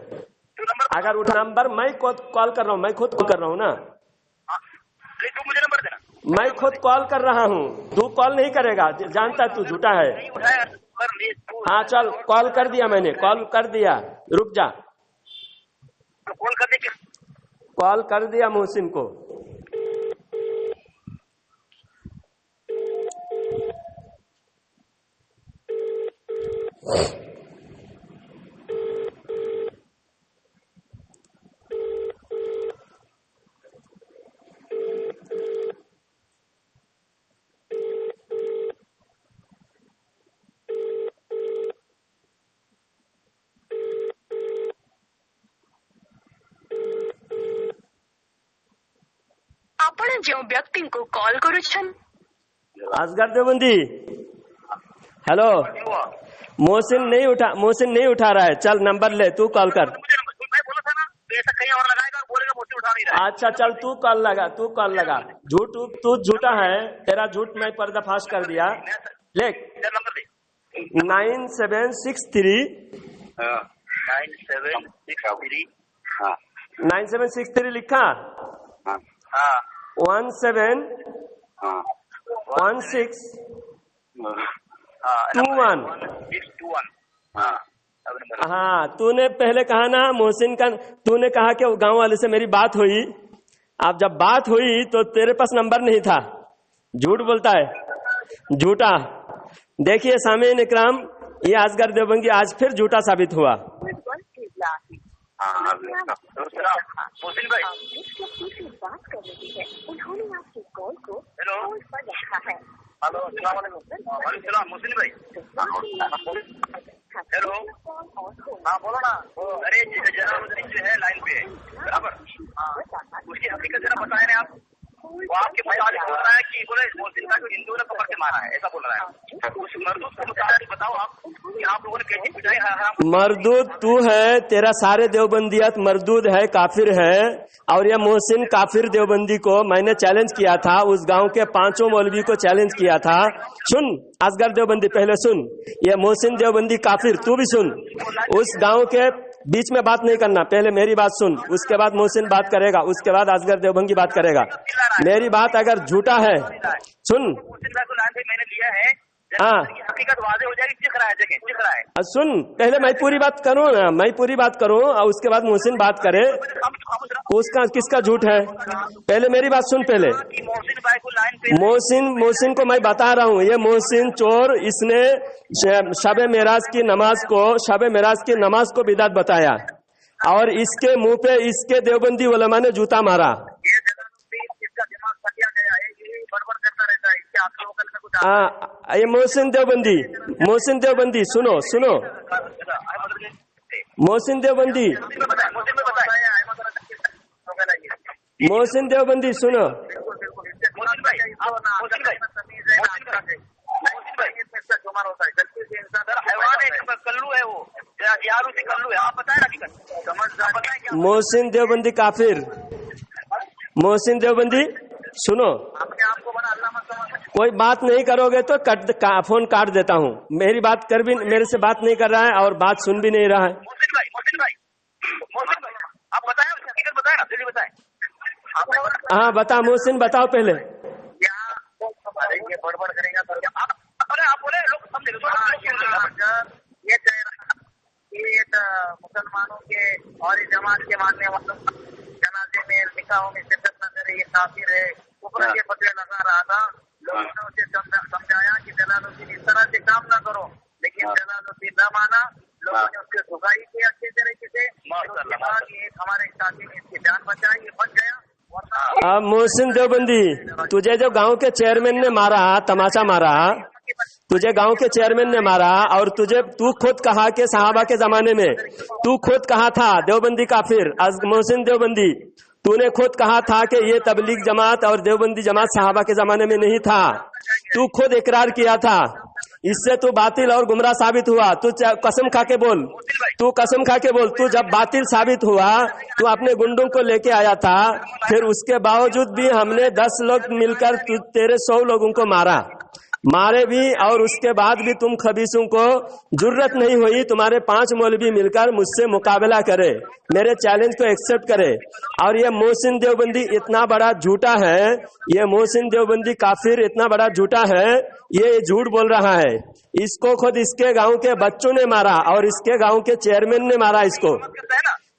अगर उठा नंबर मैं खुद कॉल कर रहा हूँ, मैं खुद कर रहा हूँ ना। तू मुझे नंबर देना। मैं खुद कॉल कर रहा हूँ, तू कॉल नहीं करेगा। जानता तू झूठा है। हाँ चल कॉल कर दिया, मैंने कॉल कर दिया। रुक जा, कॉल कर दिया मोहसिन को। आपण जो व्यक्ति को कॉल करू छन। असगर देवबंदी, हेलो। मोहसिन नहीं उठा रहा है। चल नंबर ले, तू कॉल कर। मैं बोला था ना, ऐसा कहीं और लगाएगा और बोलेगा मोहसिन उठा नहीं रहा है। अच्छा चल तू कॉल लगा। तू झूठा है, तेरा झूठ मैं पर्दाफाश कर दिया। ले नंबर दे। 9763 9763 लिखा। 171621। हाँ तूने पहले कहा ना मोहसिन का, तूने कहा कि गांव वाले से मेरी बात हुई। अब जब बात हुई तो तेरे पास नंबर नहीं था। झूठ बोलता है, झूठा। देखिए सामीन इकराम, ये असगर देवबंदी आज फिर झूठा साबित हुआ। मोहसिन भाई बात कर रही है, उन्होंने आपकी कॉल को हेलो पर रखा है। हेलो अस्सलाम वालेकुम। मोहसिन भाई हेलो। हाँ बोलो ना। अरे जलालुद्दीन जो है लाइन पे है, बराबर। उसकी हकीकत जरा बताए ना आप। वो आपके मुताबिक बोल रहा है कि बोले मोहसिन का हिंदू ने पकड़ के मारा है, ऐसा बोल रहा है। उस मरदूद को मुताबिक बताओ आप कि आप लोगों ने कैसे पिटाई है। मरदूद तू है, तेरा सारे देवबंदियत मरदूद है, काफिर है। और ये मोहसिन काफिर देवबंदी को मैंने चैलेंज किया था, उस गांव के 5 मौलवी को चैलेंज किया था। सुन असगर देवबंदी, पहले सुन, ये मोहसिन देवबंदी काफिर, तू भी सुन। उस गांव के बीच में बात नहीं करना, पहले मेरी बात सुन, उसके बाद मोहसिन बात करेगा, उसके बाद असगर देवबंदी बात करेगा। मेरी बात अगर झूठा है, सुन। मैंने लिया है हाँ हकीकत वाज़ेह हो जाएगी, दिख रहा है, जगह दिख रहा है। सुन, पहले मैं पूरी बात करूँ ना, मैं पूरी बात करूँ और उसके बाद मोहसिन बात करे। उसका किसका झूठ है, पहले मेरी बात सुन। पहले मोहसिन भाई को लाइन पे, मोहसिन को मैं बता रहा हूँ, ये मोहसिन चोर, इसने शब मेराज की नमाज को बिदात बताया और इसके मुंह पे इसके देवबंदी उलमा ने जूता मारा। ये जलालुद्दीन जिसका दिमाग फटिया गया है, ये बड़बड़ करता रहता है, इसके आप लोगों का कुछ हाँ, ये मोहसिन देवबंदी सुनो मोहसिन देवबंदी सुनो, कल्लू है वो, यारू से कल्लू है, आप बताए ना, समझदार मोहसिन देवबंदी काफिर। मोहसिन देवबंदी सुनो, अपने आप को बना अल्लाह मत समझ। कोई बात नहीं करोगे तो फोन काट देता हूँ। मेरी बात कर भी मेरे से बात नहीं कर रहा है और बात सुन भी नहीं रहा है। मोहसिन भाई आप बताएं, उसकी हकीकत बताएं ना, जल्दी बताएं। हाँ बता मोहसिन, बताओ पहले। अरे ये बड़बड़ करेगा तो क्या आप बोले, लोग समझेंगे। ये कह रहा कि मुसलमानों के और इस जमात के मानने वालों जनाजे में निकाहों में शिरकत न करे, ये काफिर है, ऊपर के फतवे लगा रहा था। लोगों ने उसे समझाया कि जलालुद्दीन इस तरह से काम न करो, लेकिन जलालुद्दीन न माना। लोगों ने उसके धुकाई की अच्छे तरीके से, उसके बाद ये हमारे साथी ने इसकी जान बचाई, ये बच गया। मोहसिन देवबंदी, तुझे जो गांव के चेयरमैन ने मारा, तमाचा मारा, तुझे गांव के चेयरमैन ने मारा और तू खुद कहा कि सहाबा के जमाने में, तू खुद कहा था देवबंदी काफिर। मोहसिन देवबंदी, तूने खुद कहा था कि ये तबलीग जमात और देवबंदी जमात सहाबा के जमाने में नहीं था। तू खुद इकरार किया था, इससे तू बातिल और गुमराह साबित हुआ। तू कसम खा के बोल, तू जब बातिल साबित हुआ तू अपने गुंडों को लेके आया था, फिर उसके बावजूद भी हमने 10 लोग मिलकर तेरे 100 लोगों को मारे भी, और उसके बाद भी तुम खबीसों को जुर्रत नहीं हुई तुम्हारे 5 मौलवी मिलकर मुझसे मुकाबला करे, मेरे चैलेंज को एक्सेप्ट करे। और ये मोहसिन देवबंदी इतना बड़ा झूठा है, ये मोहसिन देवबंदी काफिर इतना बड़ा झूठा है, ये झूठ बोल रहा है। इसको खुद इसके गांव के बच्चों ने मारा और इसके गांव के चेयरमैन ने मारा, इसको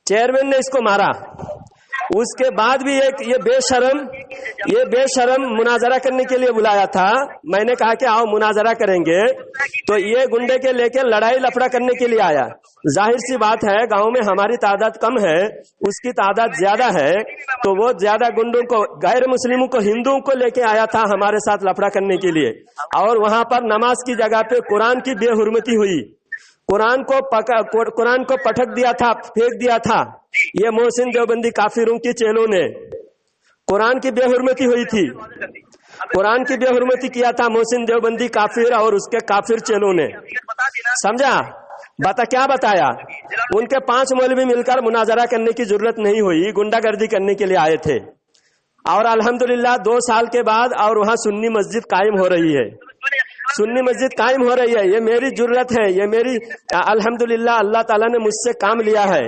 चेयरमैन ने इसको मारा। उसके बाद भी ये बेशरम मुनाजरा करने के लिए बुलाया था। मैंने कहा कि आओ मुनाजरा करेंगे, तो ये गुंडे के लेके लड़ाई लफड़ा करने के लिए आया। जाहिर सी बात है, गांव में हमारी तादाद कम है, उसकी तादाद ज्यादा है, तो वो ज्यादा गुंडों को, गैर मुस्लिमों को, हिंदुओं को लेके आया था हमारे साथ लफड़ा करने के लिए। और वहां पर नमाज की जगह पे कुरान की बेहुरमती हुई, कुरान को पटक दिया था, फेंक दिया था। ये मोहसिन देवबंदी काफिरों की चेलों ने कुरान की बेहुरमती हुई थी, कुरान की बेहुरमती किया था मोहसिन देवबंदी काफिर और उसके काफिर चेलों ने। समझा? क्या बताया? उनके 5 मौलवी मिलकर मुनाजरा करने की जरूरत नहीं हुई, गुंडागर्दी करने के लिए आए थे। और अल्हम्दुलिल्लाह 2 साल के बाद और वहां सुन्नी मस्जिद कायम हो रही है, सुन्नी मस्जिद कायम हो रही है। ये मेरी जुर्रत है, ये मेरी अल्हम्दुलिल्लाह अल्लाह ताला ने मुझसे काम लिया है।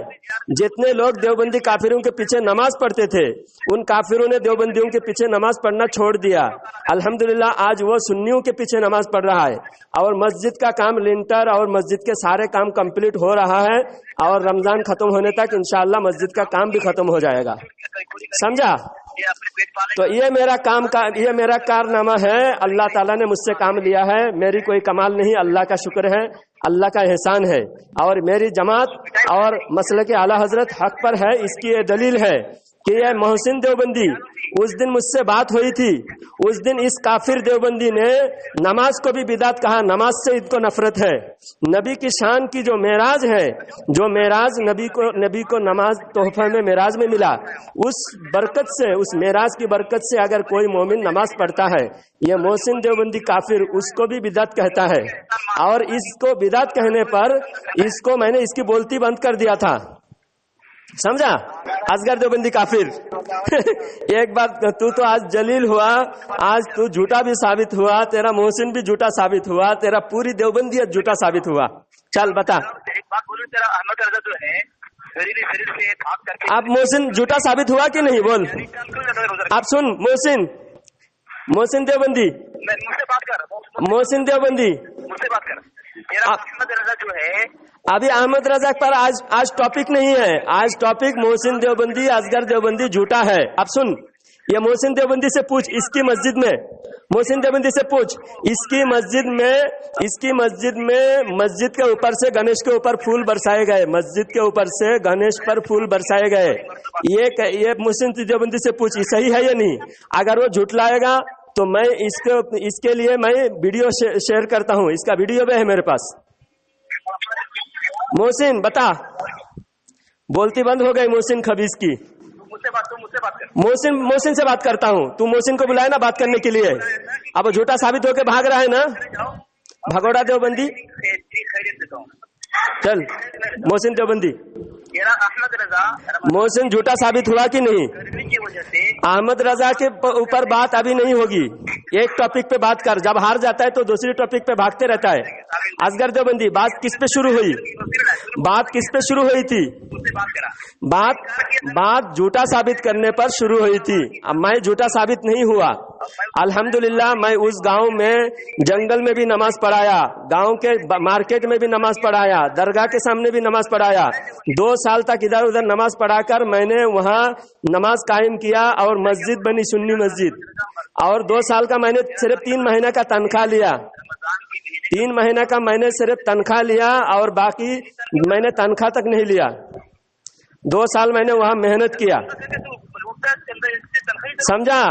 जितने लोग देवबंदी काफिरों के पीछे नमाज पढ़ते थे, उन काफिरों ने देवबंदियों के पीछे नमाज पढ़ना छोड़ दिया। अल्हम्दुलिल्लाह आज वो सुन्नियों के पीछे नमाज पढ़ रहा है और मस्जिद का काम, लिंटर और मस्जिद के सारे काम कंप्लीट हो रहा है और रमजान खत्म होने तक इंशाअल्लाह मस्जिद का काम भी खत्म हो जाएगा। समझा? तो ये मेरा कारनामा है, अल्लाह ताला ने मुझसे काम लिया है, मेरी कोई कमाल नहीं, अल्लाह का शुक्र है, अल्लाह का एहसान है। और मेरी जमात और मसलक आला हजरत हक पर है। इसकी ये दलील है कि ये मोहसिन देवबंदी, उस दिन मुझसे बात हुई थी, उस दिन इस काफिर देवबंदी ने नमाज को भी बिदात कहा, नमाज से इनको नफरत है। नबी की शान की जो मेराज है, जो मेराज नबी को नमाज तोहफा में मेराज में मिला, उस बरकत से, उस मेराज की बरकत से अगर कोई मोमिन नमाज पढ़ता है, ये मोहसिन देवबंदी काफिर उसको भी बिदात कहता है। और इसको बिदात कहने पर इसको मैंने इसकी बोलती बंद कर दिया था। समझा? असगर देवबंदी काफिर एक बात, तू तो आज जलील हुआ, आज तू झूठा भी साबित हुआ, तेरा मोहसिन भी झूठा साबित हुआ, तेरा पूरी देवबंदियत झूठा साबित हुआ। चल बता। एक बात बोलूं, तेरा अहमद रजा जो है शरीर से भाग करके, आप मोहसिन झूठा साबित हुआ कि नहीं? बोल। आप सुन मोहसिन देवबंदी, मुझसे बात कर, मोहसिन देवबंदी, मुझसे बात कर। मेरा अहमद रजा जो है, अभी अहमद रजा पर आज टॉपिक नहीं है। आज टॉपिक मोहसिन देवबंदी, असगर देवबंदी झूठा है। अब सुन, ये मोहसिन देवबंदी से पूछ, इसकी मस्जिद में, मोहसिन देवबंदी से पूछ, इसकी मस्जिद में मस्जिद के ऊपर से गणेश के ऊपर फूल बरसाए गए, मस्जिद के ऊपर से गणेश पर फूल बरसाए गए। ये मोहसिन देवबंदी से पूछ, ये सही है या नहीं? अगर वो झूठलाएगा तो मैं इसके लिए मैं वीडियो शेयर करता हूँ, इसका वीडियो भी है मेरे पास। मोहसिन बता, बोलती बंद हो गई मोहसिन खबीज की। मुझसे बात कर। मोहसिन से बात करता हूँ, तू मोहसिन को बुलाए ना बात करने के लिए। अब झूठा साबित होके भाग रहा है ना भगोड़ा देवबंदी। चल मोहसिन देवबंदी, मेरा अहमद रजा मोहसिन झूठा साबित हुआ कि नहीं? की वजह से अहमद रजा के ऊपर बात अभी नहीं होगी, एक टॉपिक पे बात कर। जब हार जाता है तो दूसरी टॉपिक पे भागते रहता है। असगर देवबंदी, बात किस पे शुरू हुई? बात किस पे शुरू हुई थी? मुझसे बात करा। बात झूठा साबित करने पर शुरू हुई थी। अब मैं झूठा साबित नहीं हुआ, अल्हम्दुलिल्लाह। मैं उस गांव में जंगल में भी नमाज पढ़ाया, गांव के मार्केट में भी नमाज पढ़ाया, दरगाह के सामने भी नमाज पढ़ाया। 2 साल तक इधर उधर नमाज पढ़ाकर मैंने वहां नमाज कायम किया और मस्जिद बनी, सुन्नी मस्जिद। और 2 साल का मैंने सिर्फ 3 महीना का तनख्वाह लिया, 3 महीना का मैंने सिर्फ तनख्वाह लिया और बाकी मैंने तनख्वाह तक नहीं लिया। 2 साल मैंने वहां मेहनत किया, समझा?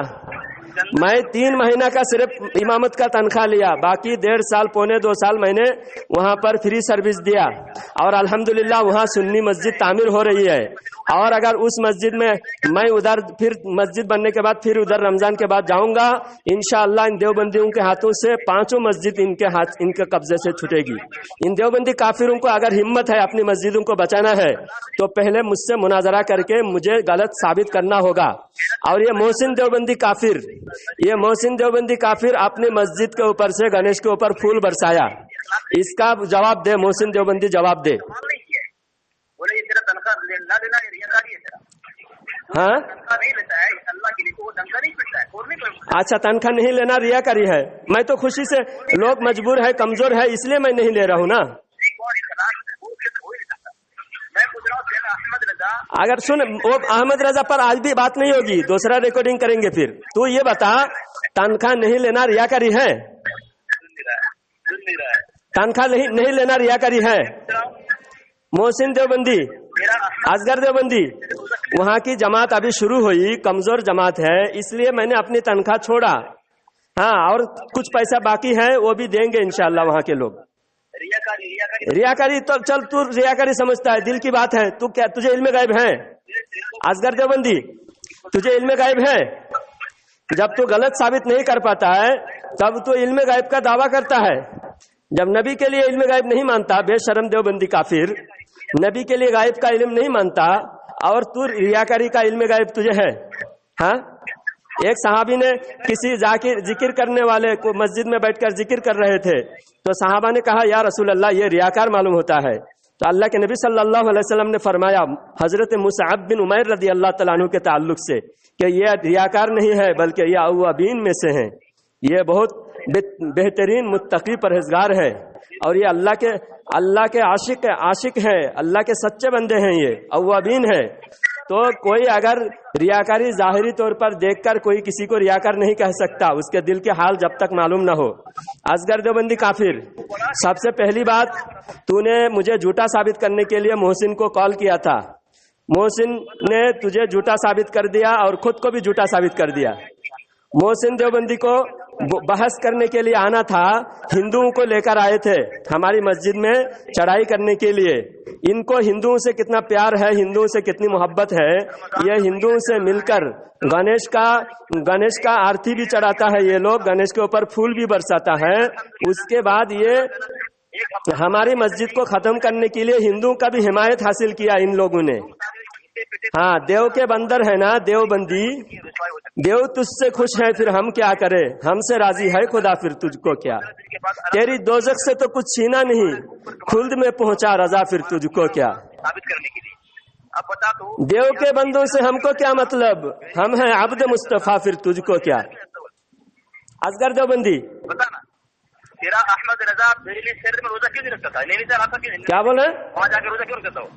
मैं 3 महीना का सिर्फ इमामत का तनख्वाह लिया, बाकी 1.5 साल पौने 2 साल मैंने वहां पर फ्री सर्विस दिया। और अल्हम्दुलिल्लाह वहां सुन्नी मस्जिद तामीर हो रही है। और अगर उस मस्जिद में मैं उधर फिर मस्जिद बनने के बाद फिर उधर रमजान के बाद जाऊंगा, इंशाअल्लाह इन देवबंदियों के हाथों से 5 मस्जिद इनके कब्जे से छूटेगी। इन देवबंदी काफिरों को अगर हिम्मत है अपनी मस्जिदों को बचाना है तो पहले मुझसे मुनाजरा करके मुझे गलत साबित करना होगा। और ये मोहसिन देवबंदी काफिर अपनी मस्जिद के ऊपर से गणेश के ऊपर फूल बरसाया, इसका जवाब दे मोहसिन देवबंदी, जवाब दे। बोले ये तेरा तनख्वाह ना देना रियाकारी है तेरा। हाँ, तनख्वाह नहीं लेता है अल्लाह के लिए, तो वो तनख्वाह नहीं पड़ता है और नहीं पड़ता। अच्छा, तनख्वाह नहीं लेना रियाकारी है। मैं तो खुशी से, लोग मजबूर है, कमजोर है, इसलिए मैं नहीं ले रहा हूँ ना। मैं पूछ रहा हूँ तेरा अहमद रजा, अगर सुन, वो अहमद रजा पर आज भी बात नहीं होगी, दूसरा रिकॉर्डिंग करेंगे फिर। तू ये बता, तनख्वाह नहीं लेना रियाकारी है? सुन नहीं रहा है। तनख्वाह नहीं लेना रियाकारी है? मोहसिन देवबंदी, असगर देवबंदी, वहाँ की जमात अभी शुरू हुई, कमजोर जमात है, इसलिए मैंने अपनी तनख्वाह छोड़ा। हाँ, और कुछ पैसा बाकी है वो भी देंगे इंशाअल्लाह वहाँ के लोग। रियाकारी तो चल, तू रियाकारी समझता है, दिल की बात है। तू क्या, तुझे इल्म गायब है? असगर देवबंदी, तुझे इल्म गायब है? जब तू गलत साबित नहीं कर पाता है तब तू इल्म गायब का दावा करता है। जब नबी के लिए इल्म गायब नहीं मानता, बेशरम देवबंदी काफिर, नबी के लिए गायब का इल्म नहीं मानता, और तू रियाकारी का इल्म गायब तुझे है? हाँ, एक सहाबी ने किसी जिक्र करने वाले को मस्जिद में बैठकर जिक्र कर रहे थे, तो सहाबा ने कहा, या रसूल अल्लाह, ये रियाकार मालूम होता है। तो अल्लाह के नबी सल्लल्लाहु अलैहि वसल्लम ने फरमाया हजरत मुसअब बिन उमैर रदी अल्लाह तआला अन्हु के ताल्लुक से कि ये रियाकार नहीं है बल्कि ये अव्वाबीन में से हैं, ये बहुत बेहतरीन मुत्तकी परहेजगार है और ये अल्लाह के आशिक है, अल्लाह के सच्चे बंदे हैं, ये अव्वाबीन है। तो कोई अगर रियाकारी जाहिरी तौर पर देखकर कोई किसी को रियाकार नहीं कह सकता, उसके दिल के हाल जब तक मालूम ना हो। असगर देवबंदी काफिर, सबसे पहली बात, तूने मुझे झूठा साबित करने के लिए मोहसिन को कॉल किया था, मोहसिन ने तुझे झूठा साबित कर दिया और खुद को भी झूठा साबित कर दिया। मोहसिन देवबंदी को बहस करने के लिए आना था, हिंदुओं को लेकर आए थे हमारी मस्जिद में चढ़ाई करने के लिए। इनको हिंदुओं से कितना प्यार है, हिंदुओं से कितनी मोहब्बत है, ये हिंदुओं से मिलकर गणेश का आरती भी चढ़ाता है, ये लोग गणेश के ऊपर फूल भी बरसाता है। उसके बाद ये हमारी मस्जिद को खत्म करने के लिए हिंदुओं का भी हिमायत हासिल किया इन लोगों ने। हाँ, देव के बंदर है ना देवबंदी, देव तुझसे खुश है, फिर हम क्या करें, हमसे राजी है खुदा, फिर तुझको क्या, तेरी दोजख से तो कुछ छीना नहीं, खुल्द में पहुंचा रजा, फिर तुझको क्या। साबित करने के लिए अब बता दो, देव के बंदों से हमको क्या मतलब, हम हैं अब्द मुस्तफा, फिर तुझको क्या। असगर देवबंदी बता ना, तेरा अहमद रजा बरेली शहर में रोजा क्यों नहीं रखता था? नैनीताल आता क्यों नहीं? क्या बोले? वहां जाके रोजा क्यों रखता हो?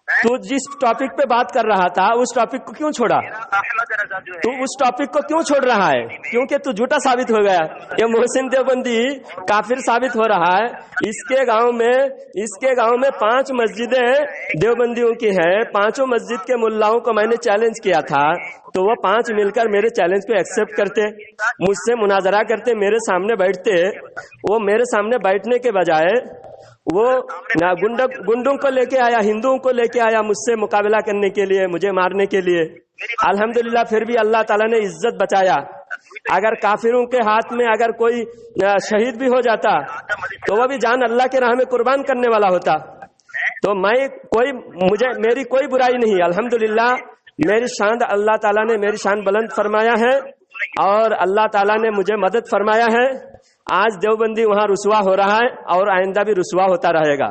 तू जिस टॉपिक पे बात कर रहा था उस टॉपिक को क्यों छोड़ा? अहमद रजा जो तू है उस टॉपिक को क्यों छोड़ रहा है? क्योंकि तू झूठा साबित हो गया। ये मोहसिन देवबंदी काफिर साबित हो रहा है। इसके गांव में 5 मस्जिदें देवबंदियों की है। 5 मस्जिद के मुल्लाओं को मैंने चैलेंज किया था, तो वो 5 मिलकर मेरे चैलेंज को एक्सेप्ट करते, मुझसे मुनाजरा करते, मेरे सामने बैठते। वो मेरे सामने बैठने के बजाय वो गुंडों को लेके आया, हिंदुओं को लेके आया मुझसे मुकाबला करने के लिए, मुझे मारने के लिए। अल्हम्दुलिल्लाह फिर भी अल्लाह ताला ने इज्जत बचाया। अगर काफिरों के हाथ में अगर कोई शहीद भी हो जाता तो वो भी जान अल्लाह के राह में कुर्बान करने वाला होता। तो मेरी कोई बुराई नहीं। अल्हम्दुलिल्लाह मेरी शान अल्लाह ताला ने मेरी शान बुलंद फरमाया है और अल्लाह ताला ने मुझे मदद फरमाया है। आज देवबंदी वहाँ रुसवा हो रहा है और आइंदा भी रुसवा होता रहेगा।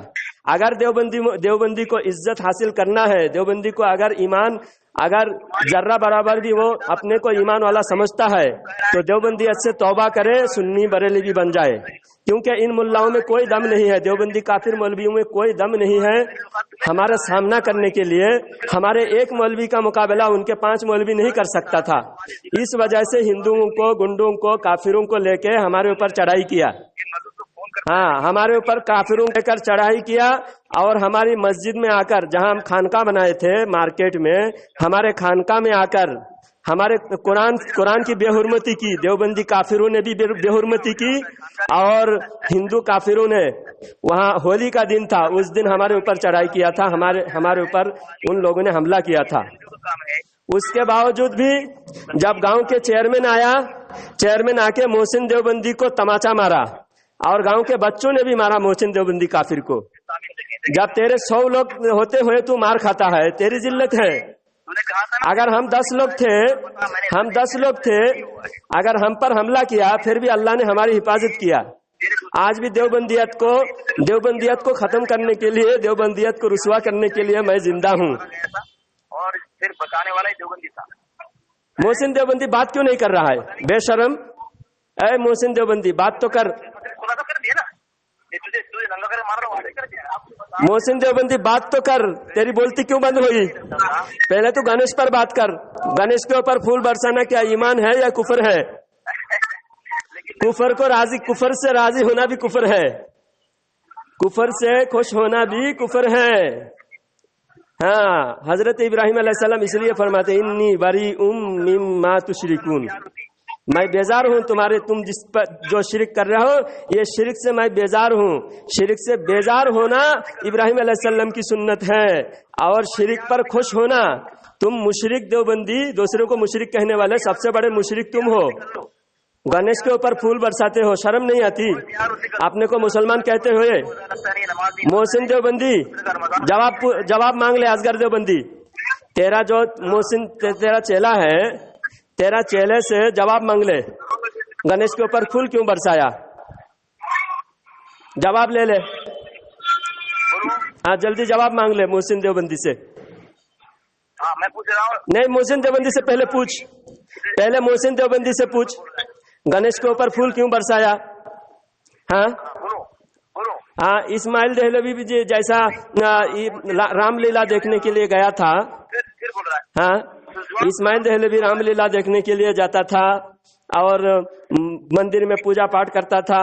अगर देवबंदी को इज्जत हासिल करना है, देवबंदी को अगर जर्रा बराबर भी वो अपने को ईमान वाला समझता है, तो देवबंदी से तौबा करे, सुन्नी बरेली भी बन जाए। क्योंकि इन मुल्लाओं में कोई दम नहीं है, देवबंदी काफिर मौलवियों में कोई दम नहीं है हमारा सामना करने के लिए। हमारे एक मौलवी का मुकाबला उनके 5 मौलवी नहीं कर सकता था। इस वजह से हिंदुओं को, गुंडों को, काफिरों को लेके हमारे ऊपर चढ़ाई किया। हाँ, हमारे ऊपर काफिरों लेकर चढ़ाई किया और हमारी मस्जिद में आकर, जहां हम खानका बनाए थे मार्केट में, हमारे खानका में आकर हमारे कुरान की बेहुरमती की। देवबंदी काफिरों ने भी बेहुरमती की और हिंदू काफिरों ने, वहाँ होली का दिन था, उस दिन हमारे ऊपर चढ़ाई किया था, हमारे ऊपर उन लोगों ने हमला किया था। उसके बावजूद भी जब गांव के चेयरमैन आके मोहसिन देवबंदी को तमाचा मारा और गांव के बच्चों ने भी मारा मोहसिन देवबंदी काफिर को। जब तेरे 100 लोग होते हुए तू मार खाता है, तेरी जिल्लत है। अगर हम 10 लोग थे, अगर हम पर हमला किया फिर भी अल्लाह ने हमारी हिफाजत किया। आज भी देवबंदियत को खत्म करने के लिए, देवबंदियत को रुसवा करने के लिए मैं जिंदा हूँ। और फिर बताने वाला ही देवबंदी था। मोहसिन देवबंदी बात क्यों नहीं कर रहा है? बेशरम, ऐ मोहसिन देवबंदी बात तो कर। मोहसिन देवबंदी बात तो कर, तेरी बोलती क्यों बंद हुई? पहले तो गणेश पर बात कर। गणेश के ऊपर फूल बरसाना क्या ईमान है या कुफर है? कुफर से राजी होना भी कुफर है, कुफर से खुश होना भी कुफर है। हाँ, हजरत इब्राहिम अलैहिस्सलाम इसलिए फरमाते इन्नी बरीउम मिम्मा तुशरिकून, मैं बेजार हूँ तुम जिस पर जो शिरक कर रहे हो, ये शिरक से मैं बेजार हूँ। शिरक से बेजार होना इब्राहिम अलैहिस्सलाम की सुन्नत है और शिरक पर खुश होना। तुम मुशरिक देवबंदी, दूसरों को मुशरिक कहने वाले सबसे बड़े मुशरिक तुम हो। गणेश के ऊपर फूल बरसाते हो, शर्म नहीं आती अपने को मुसलमान कहते हुए? मोहसिन देवबंदी जवाब मांग ले। असगर देवबंदी, तेरा जो मोहसिन तेरा चेला है, तेरा चेले से जवाब मांग ले, गणेश के ऊपर फूल क्यों बरसाया? जवाब ले ले। हाँ, जल्दी जवाब मांग ले मोहसिन देवबंदी से। हाँ, मैं पूछ रहा हूँ। नहीं, मोहसिन देवबंदी से पहले पूछ, पहले मोहसिन देवबंदी से पूछ, गणेश के ऊपर फूल क्यों बरसाया? हाँ, हाँ, इस्माइल देहलवी भी जैसा रामलीला देखने के लिए गया था। फिर बोल रहा है। हाँ, इस्माइल देहलवी रामलीला देखने के लिए जाता था और मंदिर में पूजा पाठ करता था।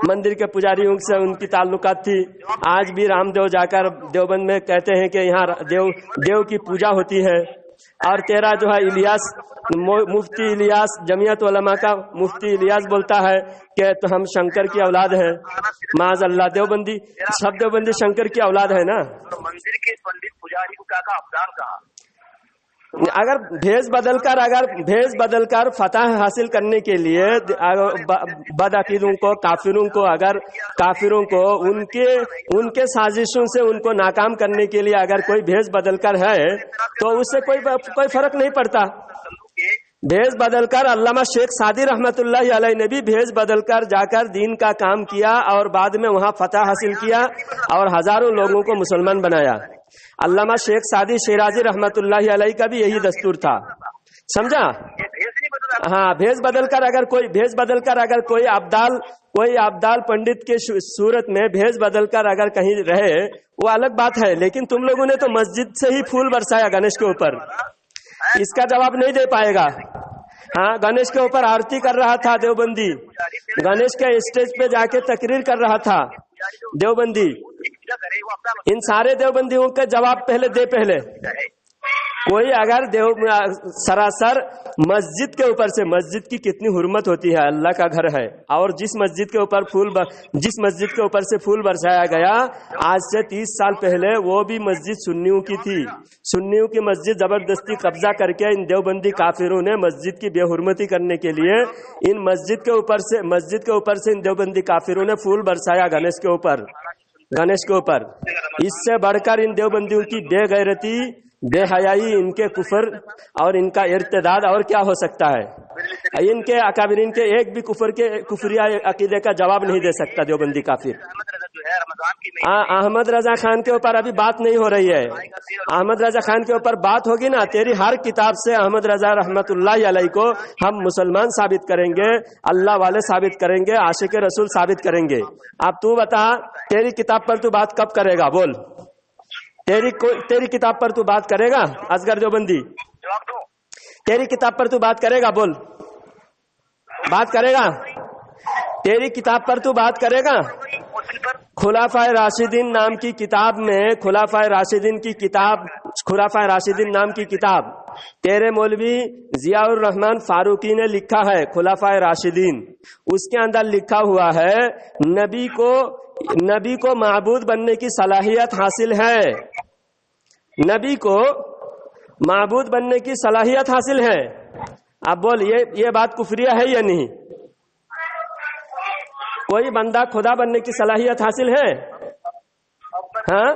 मंदिर के पुजारियों से उनकी ताल्लुकात थी। आज भी रामदेव जाकर देवबंद में कहते हैं कि यहाँ देव की पूजा होती है। और तेरा जो है इलियास, मुफ्ती इलियास, जमीयत उलमा का मुफ्ती इलियास बोलता है कि तो हम शंकर की औलाद है। माज़अल्लाह, देवबंदी सब देवबंदी शंकर की औलाद है ना। मंदिर के पंडित पुजारी को क्या कहा? अफदान कहा। अगर भेष बदलकर फतह हासिल करने के लिए बदअकीदों को, काफिरों को उनके साजिशों से उनको नाकाम करने के लिए अगर कोई भेष बदलकर है तो उससे कोई फर्क नहीं पड़ता। भेष बदलकर अल्लामा शेख सादी रहमतुल्लाहि अलैह ने भी भेष बदलकर जाकर दीन का काम किया और बाद में वहां फतह हासिल किया और हजारों लोगों को मुसलमान बनाया। अल्लामा शेख सादी शिराजी रहमतुल्लाहि अलैह का भी यही दस्तूर था। समझा? हाँ, भेष बदल कर अगर कोई अब्दाल पंडित के सूरत में भेष बदल कर अगर कहीं रहे, वो अलग बात है। लेकिन तुम लोगों ने तो मस्जिद से ही फूल बरसाया गणेश के ऊपर, इसका जवाब नहीं दे पाएगा। हाँ, गणेश के ऊपर आरती कर रहा था देवबंदी, गणेश के स्टेज पे जाके तकरीर कर रहा था देवबंदी। इन सारे देवबंदियों का जवाब पहले दे। पहले कोई अगर सरासर मस्जिद के ऊपर से, मस्जिद की कितनी हुर्मत होती है, अल्लाह का घर है, और जिस मस्जिद के ऊपर से फूल बरसाया गया आज से 30 साल पहले, वो भी मस्जिद सुन्नियों की थी। सुन्नियों की मस्जिद जबरदस्ती कब्जा करके इन देवबंदी काफिरों ने मस्जिद की बेहुरमती करने के लिए इन मस्जिद के ऊपर से इन देवबंदी काफिरों ने फूल बरसाया गणेश के ऊपर। इससे बढ़कर इन देवबंदियों की बेगैरती, बेहयाई, इनके कुफर और इनका इर्तिदाद और क्या हो सकता है। इनके अकाबिरीन के एक भी कुफरिया अकीदे का जवाब नहीं दे सकता देवबंदी काफिर। अहमद रजा खान के ऊपर अभी बात नहीं हो रही है। अहमद रजा खान के ऊपर बात होगी ना, तेरी हर किताब से अहमद रजा रहमतुल्लाह अलैह को हम मुसलमान साबित करेंगे, अल्लाह वाले साबित करेंगे, आशिक रसूल साबित करेंगे। अब तू बता, तेरी किताब पर तू बात कब करेगा? बोल, तेरी किताब पर तू बात करेगा? असगर देवबंदी, तेरी किताब पर तू बात करेगा? बोल, बात करेगा? तेरी किताब पर तू बात करेगा? खुलाफाए राशिदीन नाम की किताब में, खुलाफाए राशिदीन नाम की किताब तेरे मौलवी जियाउर रहमान फारूकी ने लिखा है, खुलाफाए राशिदीन। उसके अंदर लिखा हुआ है नबी को माबूद बनने की सलाहियत हासिल है। नबी को माबूद बनने की सलाहियत हासिल है। अब बोल, ये बात कुफरिया है या नहीं? कोई बंदा खुदा बनने की सलाहियत हासिल है? हाँ,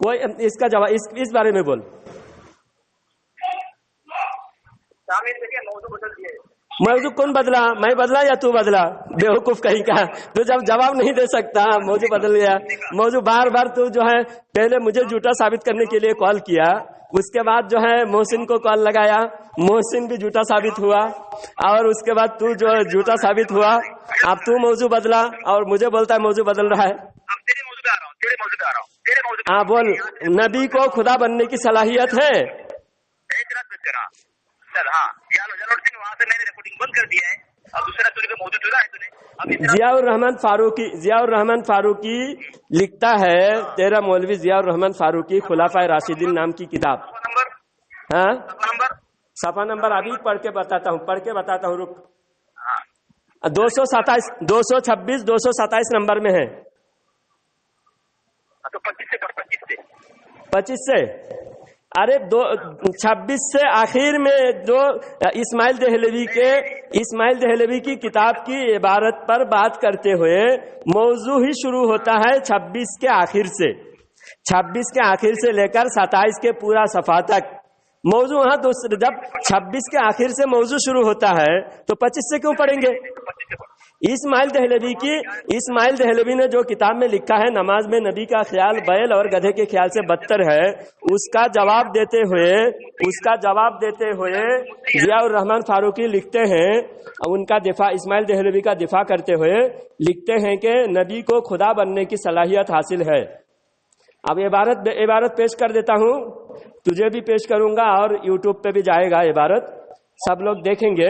कोई इसका जवाब इस बारे में बोल। मौजू कौन बदला? मैं बदला या तू बदला? बेवकूफ कहीं का, तू जब जवाब नहीं दे सकता, मौजू बदल गया। मौजू बार बार तू जो है, पहले मुझे झूठा साबित करने के लिए कॉल किया, उसके बाद जो है मोहसिन को कॉल लगाया, मोहसिन भी झूठा साबित हुआ, और उसके बाद तू जो है झूठा साबित हुआ। अब तू मौजू बदला और मुझे बोलता है मौजू बदल रहा है। हाँ बोल, नबी को खुदा बनने की सलाहियत है? जियाउर रहमान फारूकी लिखता है, तेरा मौलवी जियाउर रहमान फारूकी, खुलाफाए राशिदीन नाम की किताब। हाँ, सफा नंबर अभी पढ़ के बताता हूँ, रुक। 226 227 नंबर में है। तो 25 से अरे 26 से आखिर में जो इस्माइल दहलवी की किताब की इबारत पर बात करते हुए मौजू ही शुरू होता है 26 के आखिर से। 26 के आखिर से लेकर 27 के पूरा सफा तक मौजू। हाँ, जब 26 के आखिर से मौजू शुरू होता है तो 25 से क्यों पढ़ेंगे? इस्माइल दहलवी ने जो किताब में लिखा है, नमाज में नबी का ख्याल बैल और गधे के ख्याल से बदतर है, उसका जवाब देते हुए जियाउर रहमान फारूकी लिखते हैं, उनका दिफा, इस्माइल दहलवी का दिफा करते हुए लिखते हैं कि नबी को खुदा बनने की सलाहियत हासिल है। अब इबारत पेश कर देता हूँ, तुझे भी पेश करूंगा और यूट्यूब पे भी जाएगा इबारत, सब लोग देखेंगे।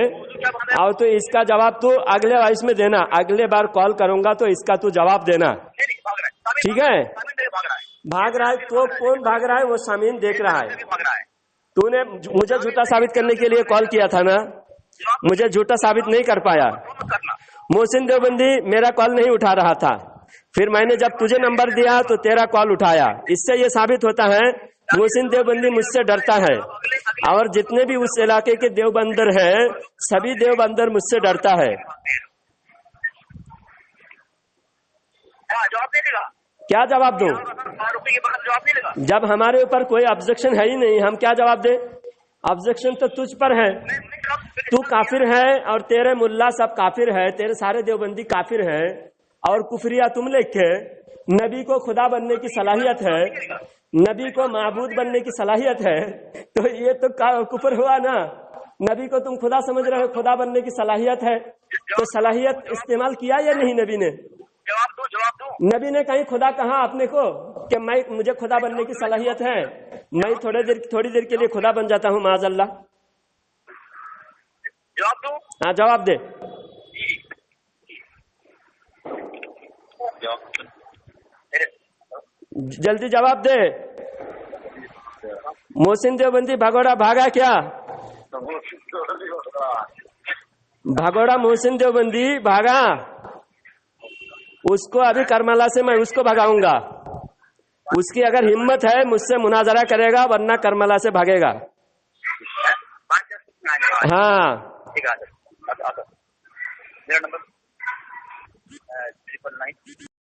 और तो इसका जवाब तू अगले वॉइस में देना, अगले बार कॉल करूंगा तो इसका तू जवाब देना, ठीक है? भाग रहा है तो कौन भाग रहा है? वो सामीन देख रहा है। तूने मुझे झूठा साबित करने के लिए कॉल किया था ना, मुझे झूठा साबित नहीं कर पाया। मोहसिन देवबंदी मेरा कॉल नहीं उठा रहा था, फिर मैंने जब तुझे नंबर दिया तो तेरा कॉल उठाया। इससे ये साबित होता है मोहसिन देवबंदी मुझसे डरता है, और जितने भी उस इलाके के देवबंदर हैं, सभी देवबंदर मुझसे डरता है। क्या जवाब दूं? जब हमारे ऊपर कोई ऑब्जेक्शन है ही नहीं, हम क्या जवाब दें? ऑब्जेक्शन तो तुझ पर है, तू काफिर है और तेरे मुल्ला सब काफिर है, तेरे सारे देवबंदी काफिर है, और कुफरिया तुम लिखे। नबी को खुदा बनने की सलाहियत है, नबी को माबूद बनने की सलाहियत है, तो ये तो कुफर हुआ ना। نبی کو تم خدا سمجھ رہے ہو, خدا بننے کی صلاحیت ہے, تو صلاحیت استعمال کیا یا نہیں نبی نے؟ جواب دو. نبی نے کہیں خدا کہا اپنے کو کہ مجھے خدا بننے کی صلاحیت ہے, میں تھوڑی دیر کے لیے خدا بن جاتا ہوں معاذ اللہ؟ جواب دو. ہاں جواب دے. جلدی جواب دے. محسن دیوبندی بھگوڑا بھاگا کیا؟ بھگوڑا محسن دیوبندی بھاگا, اس کو ابھی کرملا سے میں اس کو بھگاؤں گا. اس کی اگر ہمت ہے مجھ سے مناظرہ کرے گا, ورنہ کرملا سے بھاگے گا. ہاں ٹھیک ہے, میرا نمبر 999